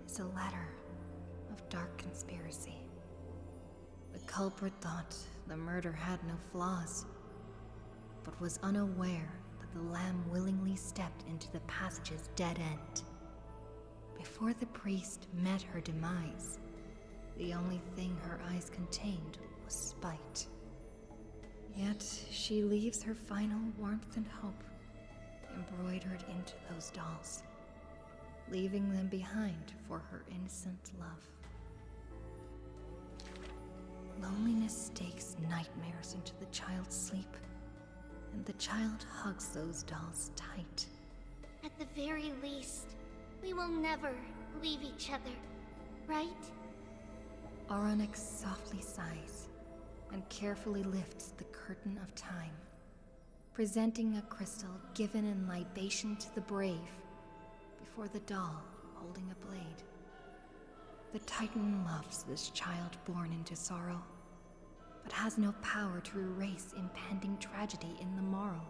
is a letter of of dark conspiracy. The culprit thought the murder had no flaws, but was unaware that the lamb willingly stepped into the passage's dead end. Before the priest met her demise, the only thing her eyes contained was spite. Yet she leaves her final warmth and hope embroidered into those dolls, leaving them behind for her innocent love. Loneliness stakes nightmares into the child's sleep, and the child hugs those dolls tight. At the very least, we will never leave each other, right? Oronex softly sighs and carefully lifts the curtain of time, presenting a crystal given in libation to the brave before the doll holding a blade. The Titan loves this child born into sorrow, but has no power to erase impending tragedy in the morrow.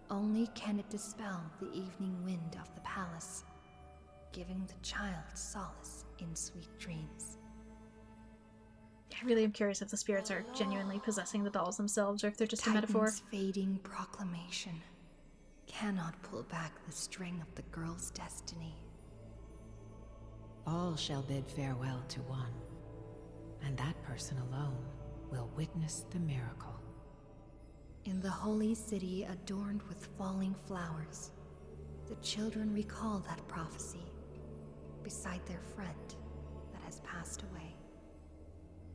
Only can it dispel the evening wind of the palace, giving the child solace in sweet dreams. I really am curious if the spirits are genuinely possessing the dolls themselves or if they're just a metaphor. Titan's fading proclamation cannot pull back the string of the girl's destiny. All shall bid farewell to one, and that person alone will witness the miracle. In the holy city adorned with falling flowers, the children recall that prophecy beside their friend that has passed away.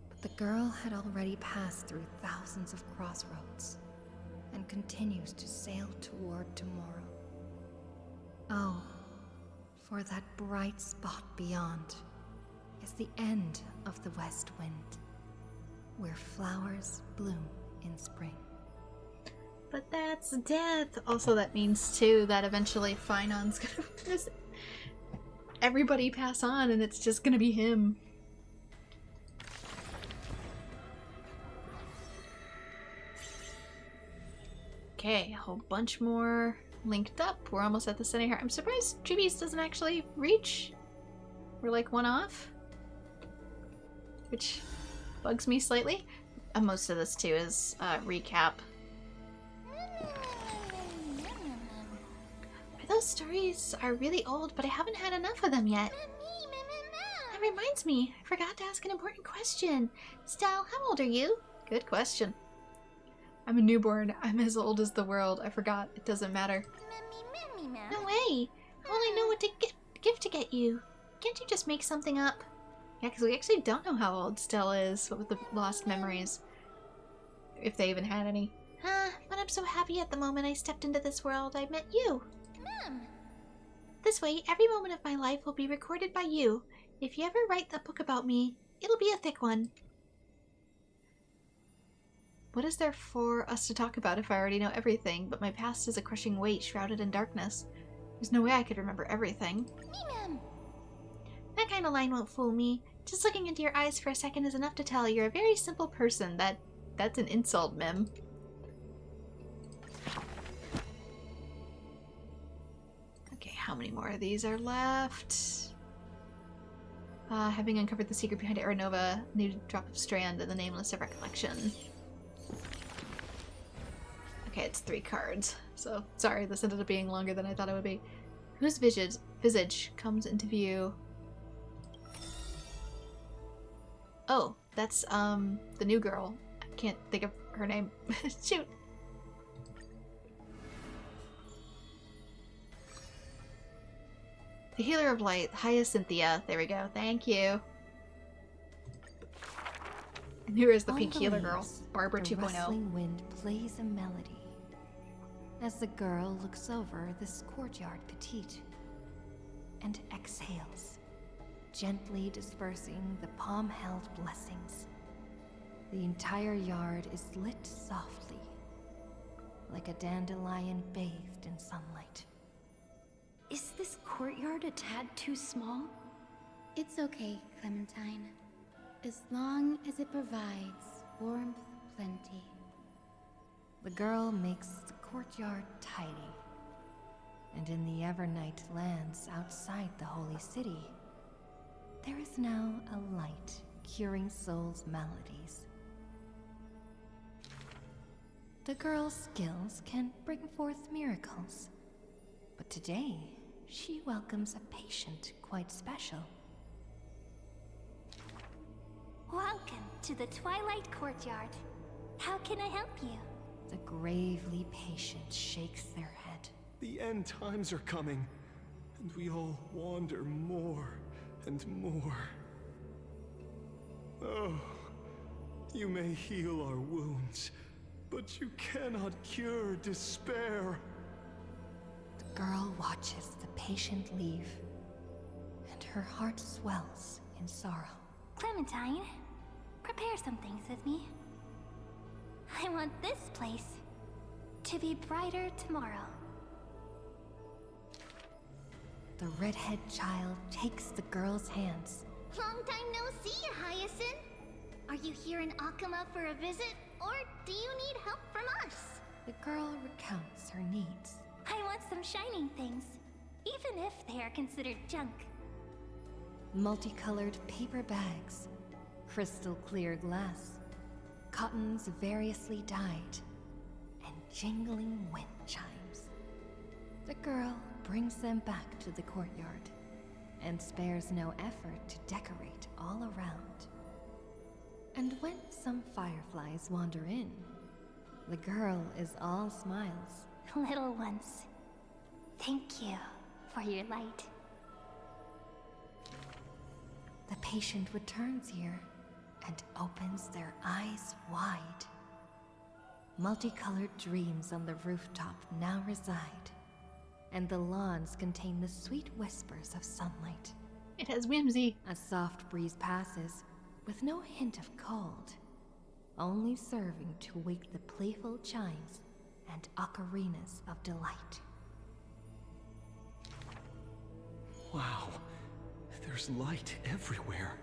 But the girl had already passed through thousands of crossroads and continues to sail toward tomorrow. Oh, for that bright spot beyond is the end of the west wind, where flowers bloom in spring. But that's death. Also, that means too that eventually Finon's gonna just everybody pass on and it's just gonna be him. Okay, a whole bunch more linked up. We're almost at the center here. I'm surprised Chibi's doesn't actually reach. We're like one off, which bugs me slightly. Most of this too is recap. Those stories are really old, but I haven't had enough of them yet. That reminds me, I forgot to ask an important question. Stell, how old are you? Good question. I'm a newborn. I'm as old as the world. I forgot. It doesn't matter. No way. I only know what to gift to get you. Can't you just make something up? Yeah, because we actually don't know how old Stell is. What with the lost memories? If they even had any. But I'm so happy at the moment I stepped into this world. I met you. This way, every moment of my life will be recorded by you. If you ever write a book about me, it'll be a thick one. What is there for us to talk about if I already know everything, but my past is a crushing weight shrouded in darkness? There's no way I could remember everything. That kind of line won't fool me. Just looking into your eyes for a second is enough to tell you're a very simple person. That's an insult, Mim. Okay, how many more of these are left? Having uncovered the secret behind Aranova, new drop of strand in the nameless of recollection. Okay, it's 3 cards. So, sorry, this ended up being longer than I thought it would be. Whose visage comes into view? Oh, that's, the new girl. I can't think of her name. Shoot! The Healer of Light, Hyacinthia. There we go. Thank you. And here is the pink healer girl, Barbara 2.0. The rustling wind plays a melody as the girl looks over this courtyard petite and exhales, gently dispersing the palm-held blessings. The entire yard is lit softly, like a dandelion bathed in sunlight. Is this courtyard a tad too small? It's okay, Clementine. As long as it provides warmth plenty. The girl makes the courtyard tidy, and in the Evernight lands outside the holy city, there is now a light curing souls' maladies. The girl's skills can bring forth miracles, but today she welcomes a patient quite special. Welcome to the Twilight Courtyard. How can I help you? The gravely patient shakes their head. The end times are coming, and we all wander more and more. Oh, you may heal our wounds, but you cannot cure despair. The girl watches the patient leave, and her heart swells in sorrow. Clementine, prepare some things with me. I want this place to be brighter tomorrow. The redhead child takes the girl's hands. Long time no see, Hyacinth. Are you here in Akama for a visit, or do you need help from us? The girl recounts her needs. I want some shining things, even if they are considered junk. Multicolored paper bags, crystal clear glass, cottons variously dyed, and jingling wind chimes. The girl brings them back to the courtyard and spares no effort to decorate all around. And when some fireflies wander in, the girl is all smiles. Little ones, thank you for your light. The patient returns here and opens their eyes wide. Multicolored dreams on the rooftop now reside, and the lawns contain the sweet whispers of sunlight. It has whimsy. A soft breeze passes, with no hint of cold, only serving to wake the playful chimes and ocarinas of delight. Wow, there's light everywhere.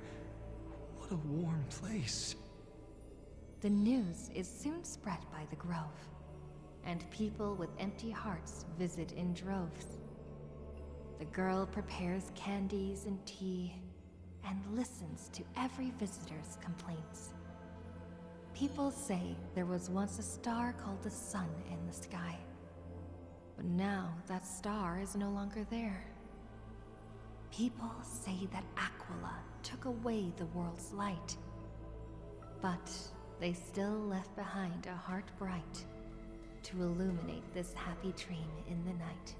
What a warm place. The news is soon spread by the grove, and people with empty hearts visit in droves. The girl prepares candies and tea, and listens to every visitor's complaints. People say there was once a star called the sun in the sky, but now that star is no longer there. People say that Aquila took away the world's light, but they still left behind a heart bright to illuminate this happy dream in the night.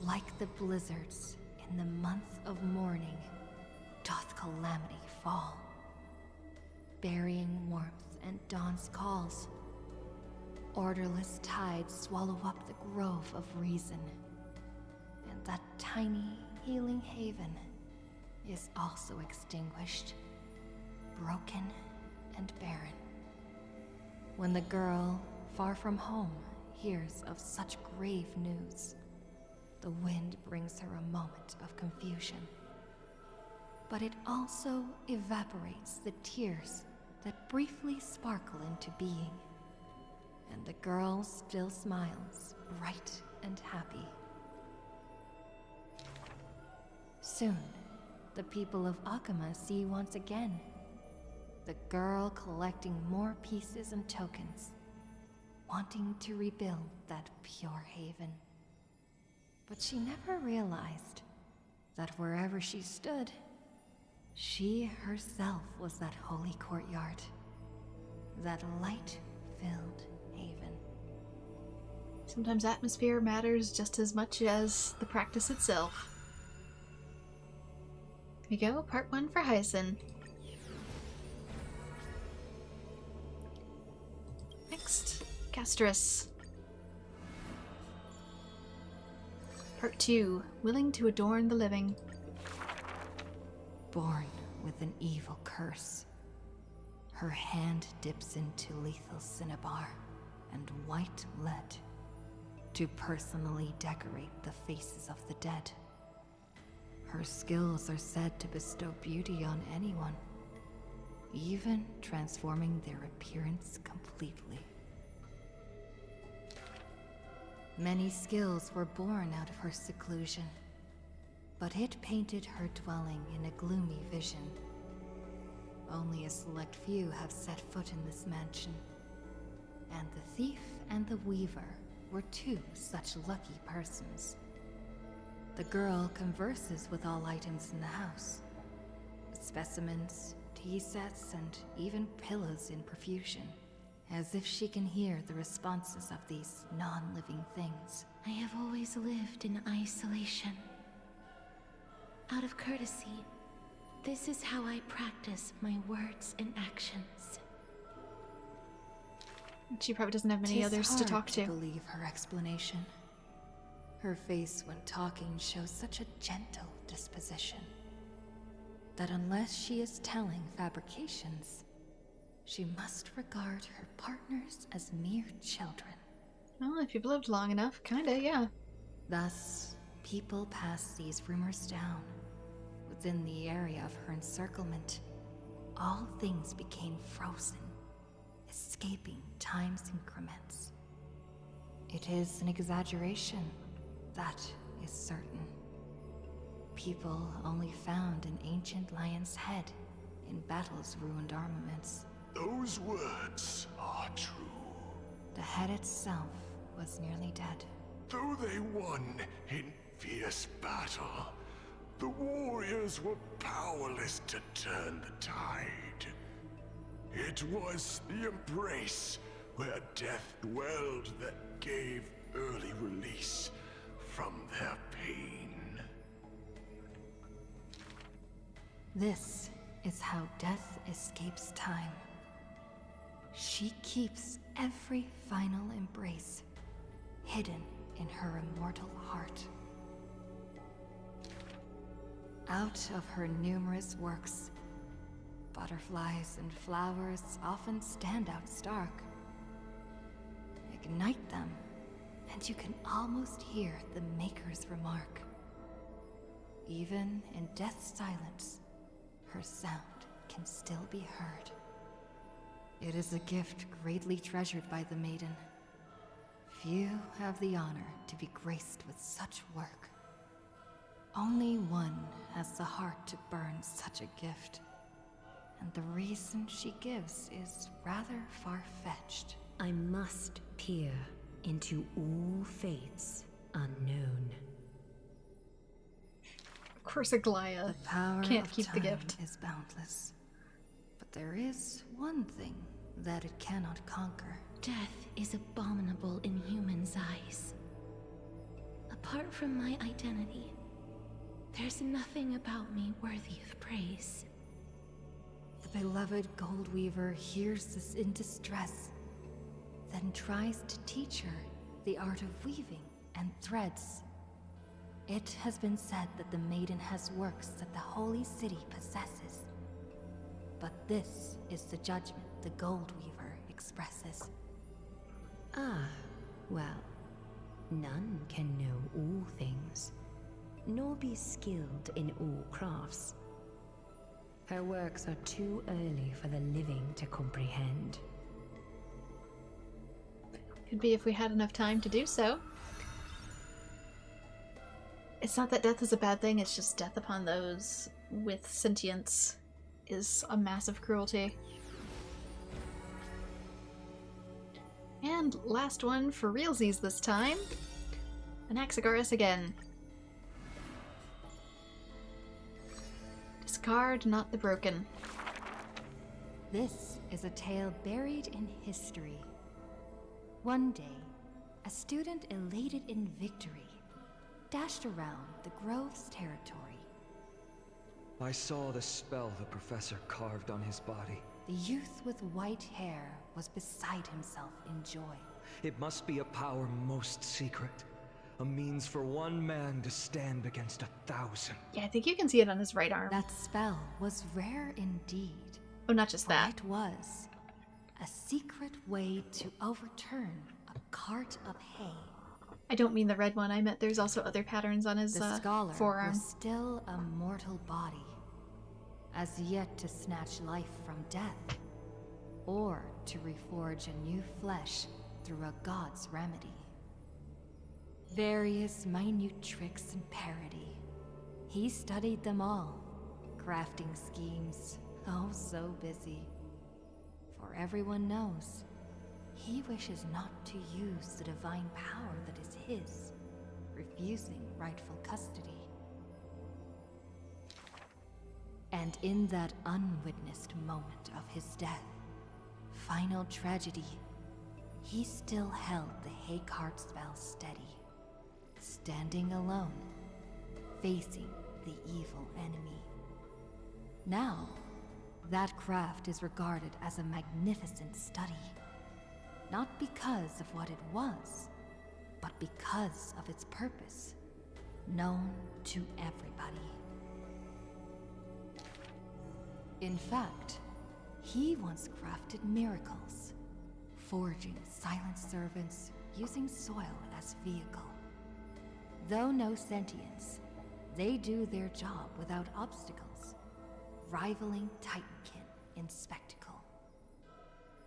Like the blizzards in the month of mourning, doth calamity fall, burying warmth and dawn's calls. Orderless tides swallow up the grove of reason, and that tiny healing haven is also extinguished, broken and barren. When the girl, far from home, hears of such grave news, the wind brings her a moment of confusion. But it also evaporates the tears that briefly sparkle into being, and the girl still smiles, bright and happy. Soon, the people of Akama see once again the girl collecting more pieces and tokens, wanting to rebuild that pure haven. But she never realized that wherever she stood, she herself was that holy courtyard, that light-filled haven. Sometimes atmosphere matters just as much as the practice itself. Here we go, part 1 for Hyacinth. Next, Castrus. Part 2, willing to adorn the living. Born with an evil curse, her hand dips into lethal cinnabar and white lead to personally decorate the faces of the dead. Her skills are said to bestow beauty on anyone, even transforming their appearance completely. Many skills were born out of her seclusion, but it painted her dwelling in a gloomy vision. Only a select few have set foot in this mansion, and the thief and the weaver were two such lucky persons. The girl converses with all items in the house. Specimens, tea sets, and even pillows in profusion, as if she can hear the responses of these non-living things. I have always lived in isolation. Out of courtesy, this is how I practice my words and actions. She probably doesn't have many others to talk to. I believe her explanation. Her face when talking shows such a gentle disposition that unless she is telling fabrications, she must regard her partners as mere children. Well, if you've lived long enough, kinda, yeah. Thus, people pass these rumors down. Within the area of her encirclement, all things became frozen, escaping time's increments. It is an exaggeration, that is certain. People only found an ancient lion's head in battle's ruined armaments. Those words are true. The head itself was nearly dead. Though they won in fierce battle, the warriors were powerless to turn the tide. It was the embrace where death dwelled that gave early release from their pain. This is how death escapes time. She keeps every final embrace hidden in her immortal heart. Out of her numerous works, butterflies and flowers often stand out stark. Ignite them, and you can almost hear the maker's remark. Even in death's silence, her sound can still be heard. It is a gift greatly treasured by the maiden. Few have the honor to be graced with such work. Only one has the heart to burn such a gift, and the reason she gives is rather far-fetched. I must peer into all fates unknown. Of course, Aglaya can't keep the gift. Is boundless, but there is one thing that it cannot conquer. Death is abominable in humans' eyes. Apart from my identity, there's nothing about me worthy of praise. The beloved Goldweaver hears this in distress, then tries to teach her the art of weaving and threads. It has been said that the maiden has works that the holy city possesses. But this is the judgment the Goldweaver expresses. Ah, well, none can know all things, nor be skilled in all crafts. Her works are too early for the living to comprehend. Could be if we had enough time to do so. It's not that death is a bad thing, it's just death upon those with sentience is a massive cruelty. And last one for realsies this time. Anaxagoras again. Discard not the broken. This is a tale buried in history. One day, a student elated in victory dashed around the Grove's territory. I saw the spell the professor carved on his body. The youth with white hair was beside himself in joy. It must be a power most secret. A means for one man to stand against 1,000. Yeah, I think you can see it on his right arm. That spell was rare indeed. Oh, not just that. It was a secret way to overturn a cart of hay. I don't mean the red one. I meant there's also other patterns on his the scholar forearm. Was still a mortal body, as yet to snatch life from death, or to reforge a new flesh through a god's remedy. Various minute tricks and parody, He studied them all, crafting schemes, oh so busy. For everyone knows, he wishes not to use the divine power that is his, refusing rightful custody. And in that unwitnessed moment of his death, final tragedy, he still held the Hakeheart spell steady, standing alone, facing the evil enemy. Now, that craft is regarded as a magnificent study, not because of what it was, but because of its purpose, known to everybody. In fact, he once crafted miracles, forging silent servants using soil as vehicle. Though no sentience, they do their job without obstacles, rivaling Titankin in spectacle.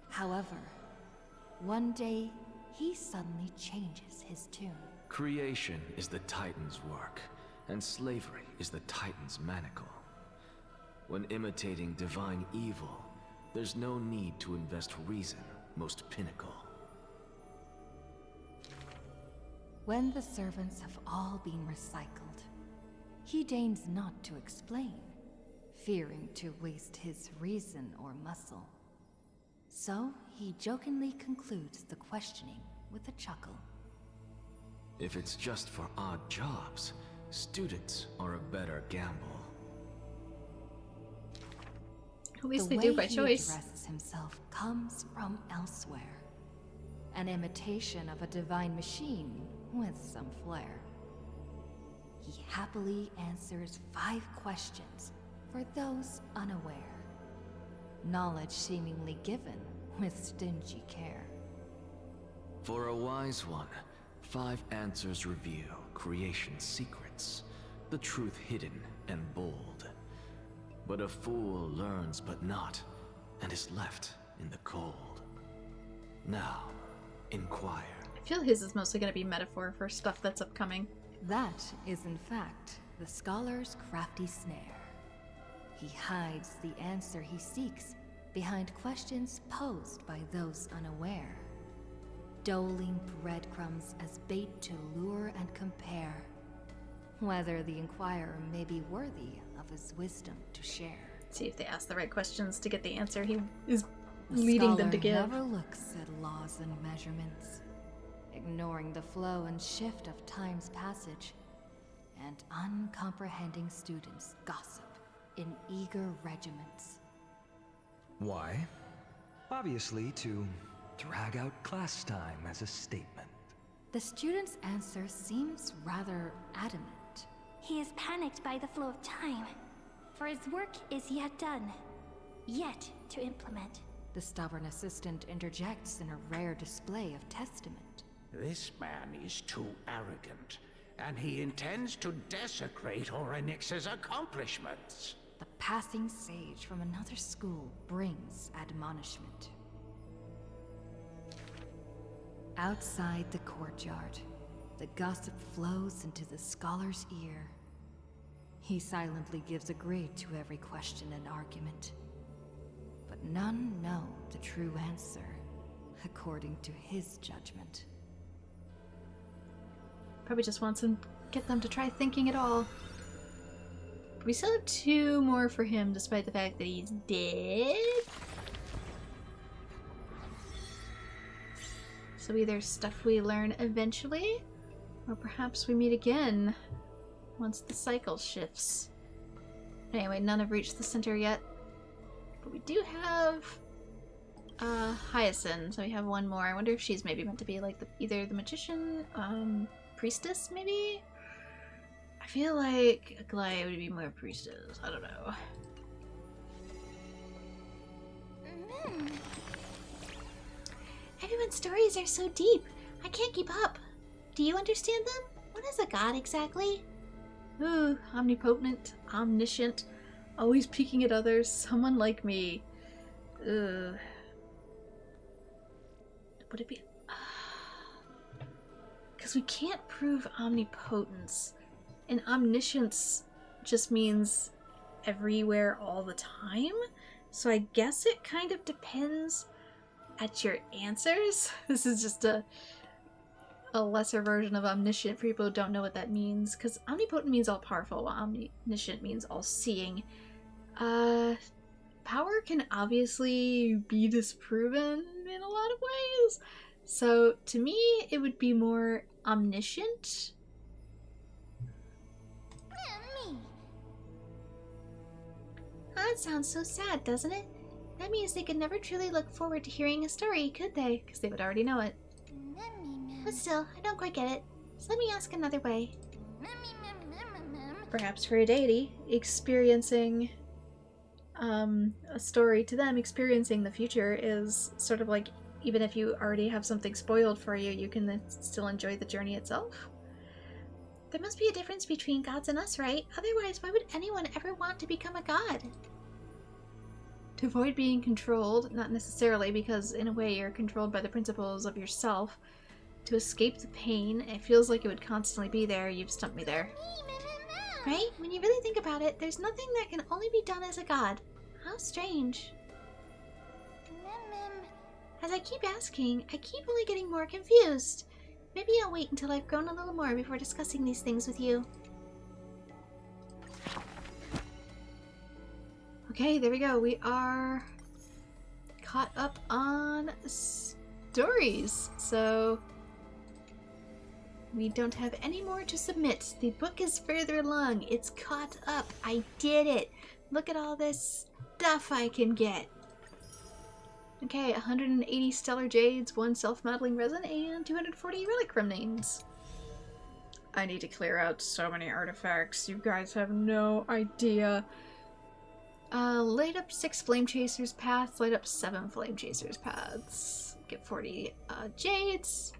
However, one day, he suddenly changes his tune. Creation is the Titan's work, and slavery is the Titan's manacle. When imitating divine evil, there's no need to invest reason, most pinnacle. When the servants have all been recycled, he deigns not to explain, fearing to waste his reason or muscle. So he jokingly concludes the questioning with a chuckle. If it's just for odd jobs, students are a better gamble. At least the they do way by he choice. addresses himself comes from elsewhere. An imitation of a divine machine with some flair. He happily answers 5 questions for those unaware. Knowledge seemingly given with stingy care. For a wise one, 5 answers reveal creation's secrets, the truth hidden and bold. But a fool learns but not, and is left in the cold. Now, inquire. I feel his is mostly going to be metaphor for stuff that's upcoming. That is in fact the scholar's crafty snare. He hides the answer he seeks behind questions posed by those unaware, doling breadcrumbs as bait to lure and compare, whether the inquirer may be worthy of his wisdom to share. See if they ask the right questions to get the answer he is The leading them to scholar give. never looks at laws and measurements, ignoring the flow and shift of time's passage, and uncomprehending students gossip in eager regiments. Why? Obviously to drag out class time as a statement. The student's answer seems rather adamant. He is panicked by the flow of time, for his work is yet done, yet to implement. The stubborn assistant interjects in a rare display of testament. This man is too arrogant, and he intends to desecrate Orynyx's accomplishments. The passing sage from another school brings admonishment. Outside the courtyard, the gossip flows into the scholar's ear. He silently gives a grade to every question and argument. But none know the true answer, according to his judgment. Probably just wants to get them to try thinking at all. We still have 2 more for him, despite the fact that he's dead. So either stuff we learn eventually, or perhaps we meet again once the cycle shifts. Anyway, none have reached the center yet. But we do have Hyacinth, so we have 1 more. I wonder if she's maybe meant to be like either the magician, priestess maybe? I feel like Aglaia would be more priestess. I don't know. Everyone's stories are so deep. I can't keep up. Do you understand them? What is a god exactly? Ooh, omnipotent, omniscient, always peeking at others, someone like me. Ugh. Would it be... Because we can't prove omnipotence. And omniscience just means everywhere all the time. So I guess it kind of depends at your answers. This is just a lesser version of omniscient for people who don't know what that means, because omnipotent means all powerful, while omniscient means all seeing. Power can obviously be disproven in a lot of ways. So to me, it would be more omniscient. That sounds so sad, doesn't it? That means they could never truly look forward to hearing a story, could they? Because they would already know it. But still, I don't quite get it. So let me ask another way. Perhaps for a deity, experiencing a story to them, experiencing the future is sort of like, even if you already have something spoiled for you, you can then still enjoy the journey itself. There must be a difference between gods and us, right? Otherwise, why would anyone ever want to become a god? To avoid being controlled, not necessarily, because in a way you're controlled by the principles of yourself. To escape the pain, it feels like it would constantly be there. You've stumped me there. Right? When you really think about it, there's nothing that can only be done as a god. How strange. As I keep asking, I keep only getting more confused. Maybe I'll wait until I've grown a little more before discussing these things with you. Okay, there we go. We are caught up on stories. So we don't have any more to submit. The book is further along. It's caught up. I did it. Look at all this stuff I can get. Okay, 180 stellar jades, 1 self-modeling resin, and 240 relic remains. I need to clear out so many artifacts. You guys have no idea. Light up 6 flame chasers paths, light up 7 flame chasers paths. Get 40 jades.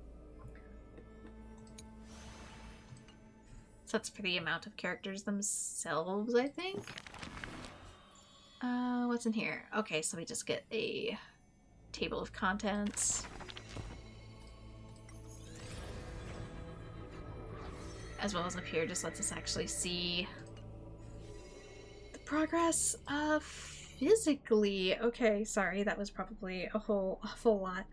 So that's for the amount of characters themselves, I think. What's in here? Okay, so we just get a table of contents. As well as up here, just lets us actually see the progress physically. Okay, sorry, that was probably a whole awful lot,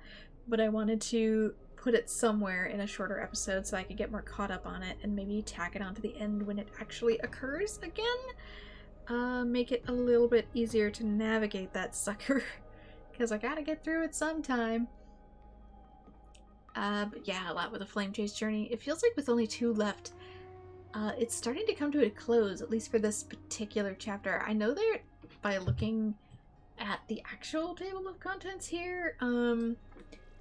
but I wanted to put it somewhere in a shorter episode so I could get more caught up on it and maybe tack it onto the end when it actually occurs again. Make it a little bit easier to navigate that sucker, because I gotta get through it sometime. But yeah, a lot with the Flame Chase journey. It feels like with only 2 left, it's starting to come to a close, at least for this particular chapter. I know that by looking at the actual table of contents here,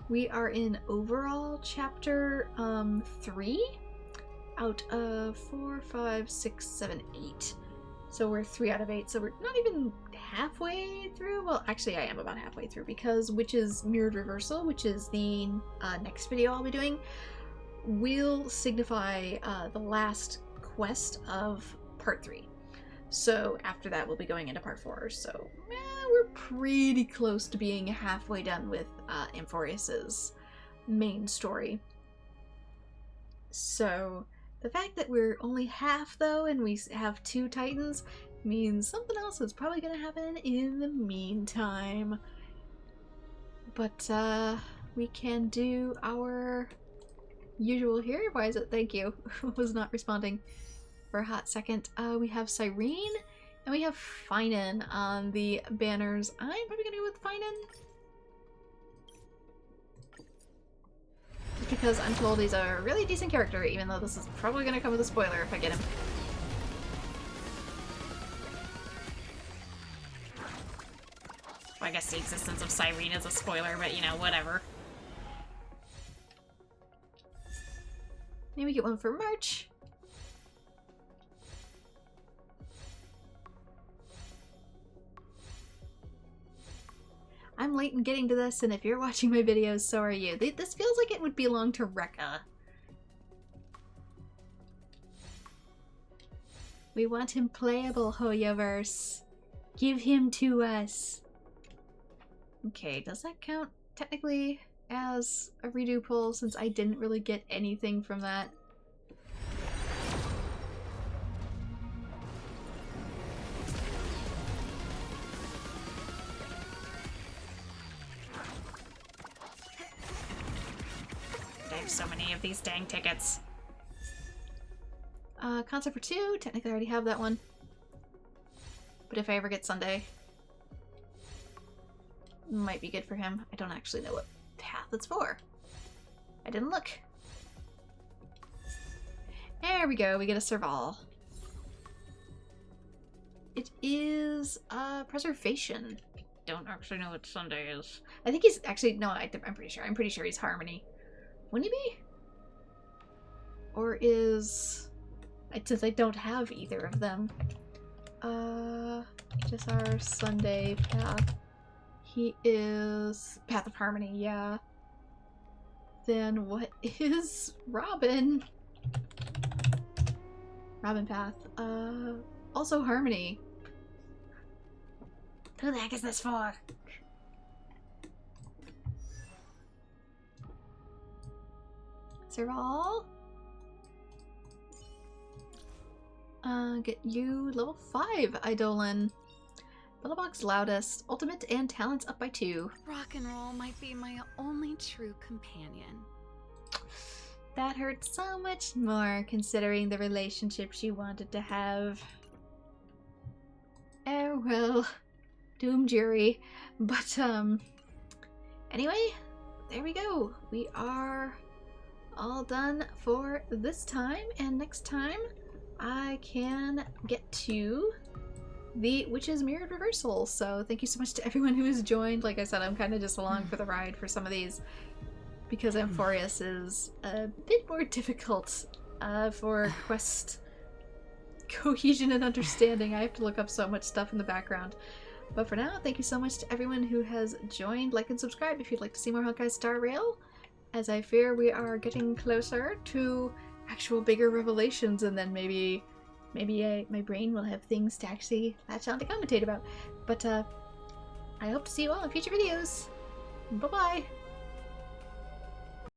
we are in overall chapter 3 out of 4, 5, 6, 7, 8. So we're 3 out of 8, so we're not even halfway through. Well, actually I am about halfway through, because Witch's Mirrored Reversal, which is the next video I'll be doing, will signify the last quest of part 3. So after that we'll be going into part 4, so we're pretty close to being halfway done with Amphorius's main story. So the fact that we're only half, though, and we have 2 titans, means something else is probably going to happen in the meantime. But, we can do our usual here. Why is it? Thank you. Was not responding for a hot second. We have Cyrene, and we have Finan on the banners. I'm probably going to go with Finan. Because I'm told he's a really decent character, even though this is probably going to come with a spoiler if I get him. Well, I guess the existence of Cyrene is a spoiler, but you know, whatever. Maybe we get one for March. I'm late in getting to this, and if you're watching my videos, so are you. This feels like it would belong to Rekka. We want him playable, HoYoverse. Give him to us. Okay, does that count technically as a redo pull, since I didn't really get anything from that? have so many of these dang tickets. Concert for 2. Technically I already have that one. But if I ever get Sunday, might be good for him. I don't actually know what path it's for. I didn't look. There we go, we get a Serval. It is Preservation. Don't actually know what Sunday is. I think he's actually, no, I'm pretty sure. I'm pretty sure he's Harmony. Wouldn't he be? Or is... Since I don't have either of them. Just our Sunday path. He is Path of Harmony, yeah. Then what is Robin? Robin path. Also Harmony. Who the heck is this for? Serval? Get you level 5, Eidolon. Bellabog's loudest. Ultimate and talents up by 2. Rock and roll might be my only true companion. That hurts so much more considering the relationship she wanted to have. Oh well. Doom jury. But anyway, there we go. We are all done for this time, and next time I can get to the Witch's Mirrored Reversal. So thank you so much to everyone who has joined. Like I said, I'm kind of just along for the ride for some of these because Amphorius is a bit more difficult for quest cohesion and understanding. I have to look up so much stuff in the background. But for now, thank you so much to everyone who has joined. Like and subscribe if you'd like to see more Honkai Star Rail, as I fear we are getting closer to actual bigger revelations, and then maybe my brain will have things to actually latch on to commentate about. But I hope to see you all in future videos. Bye bye.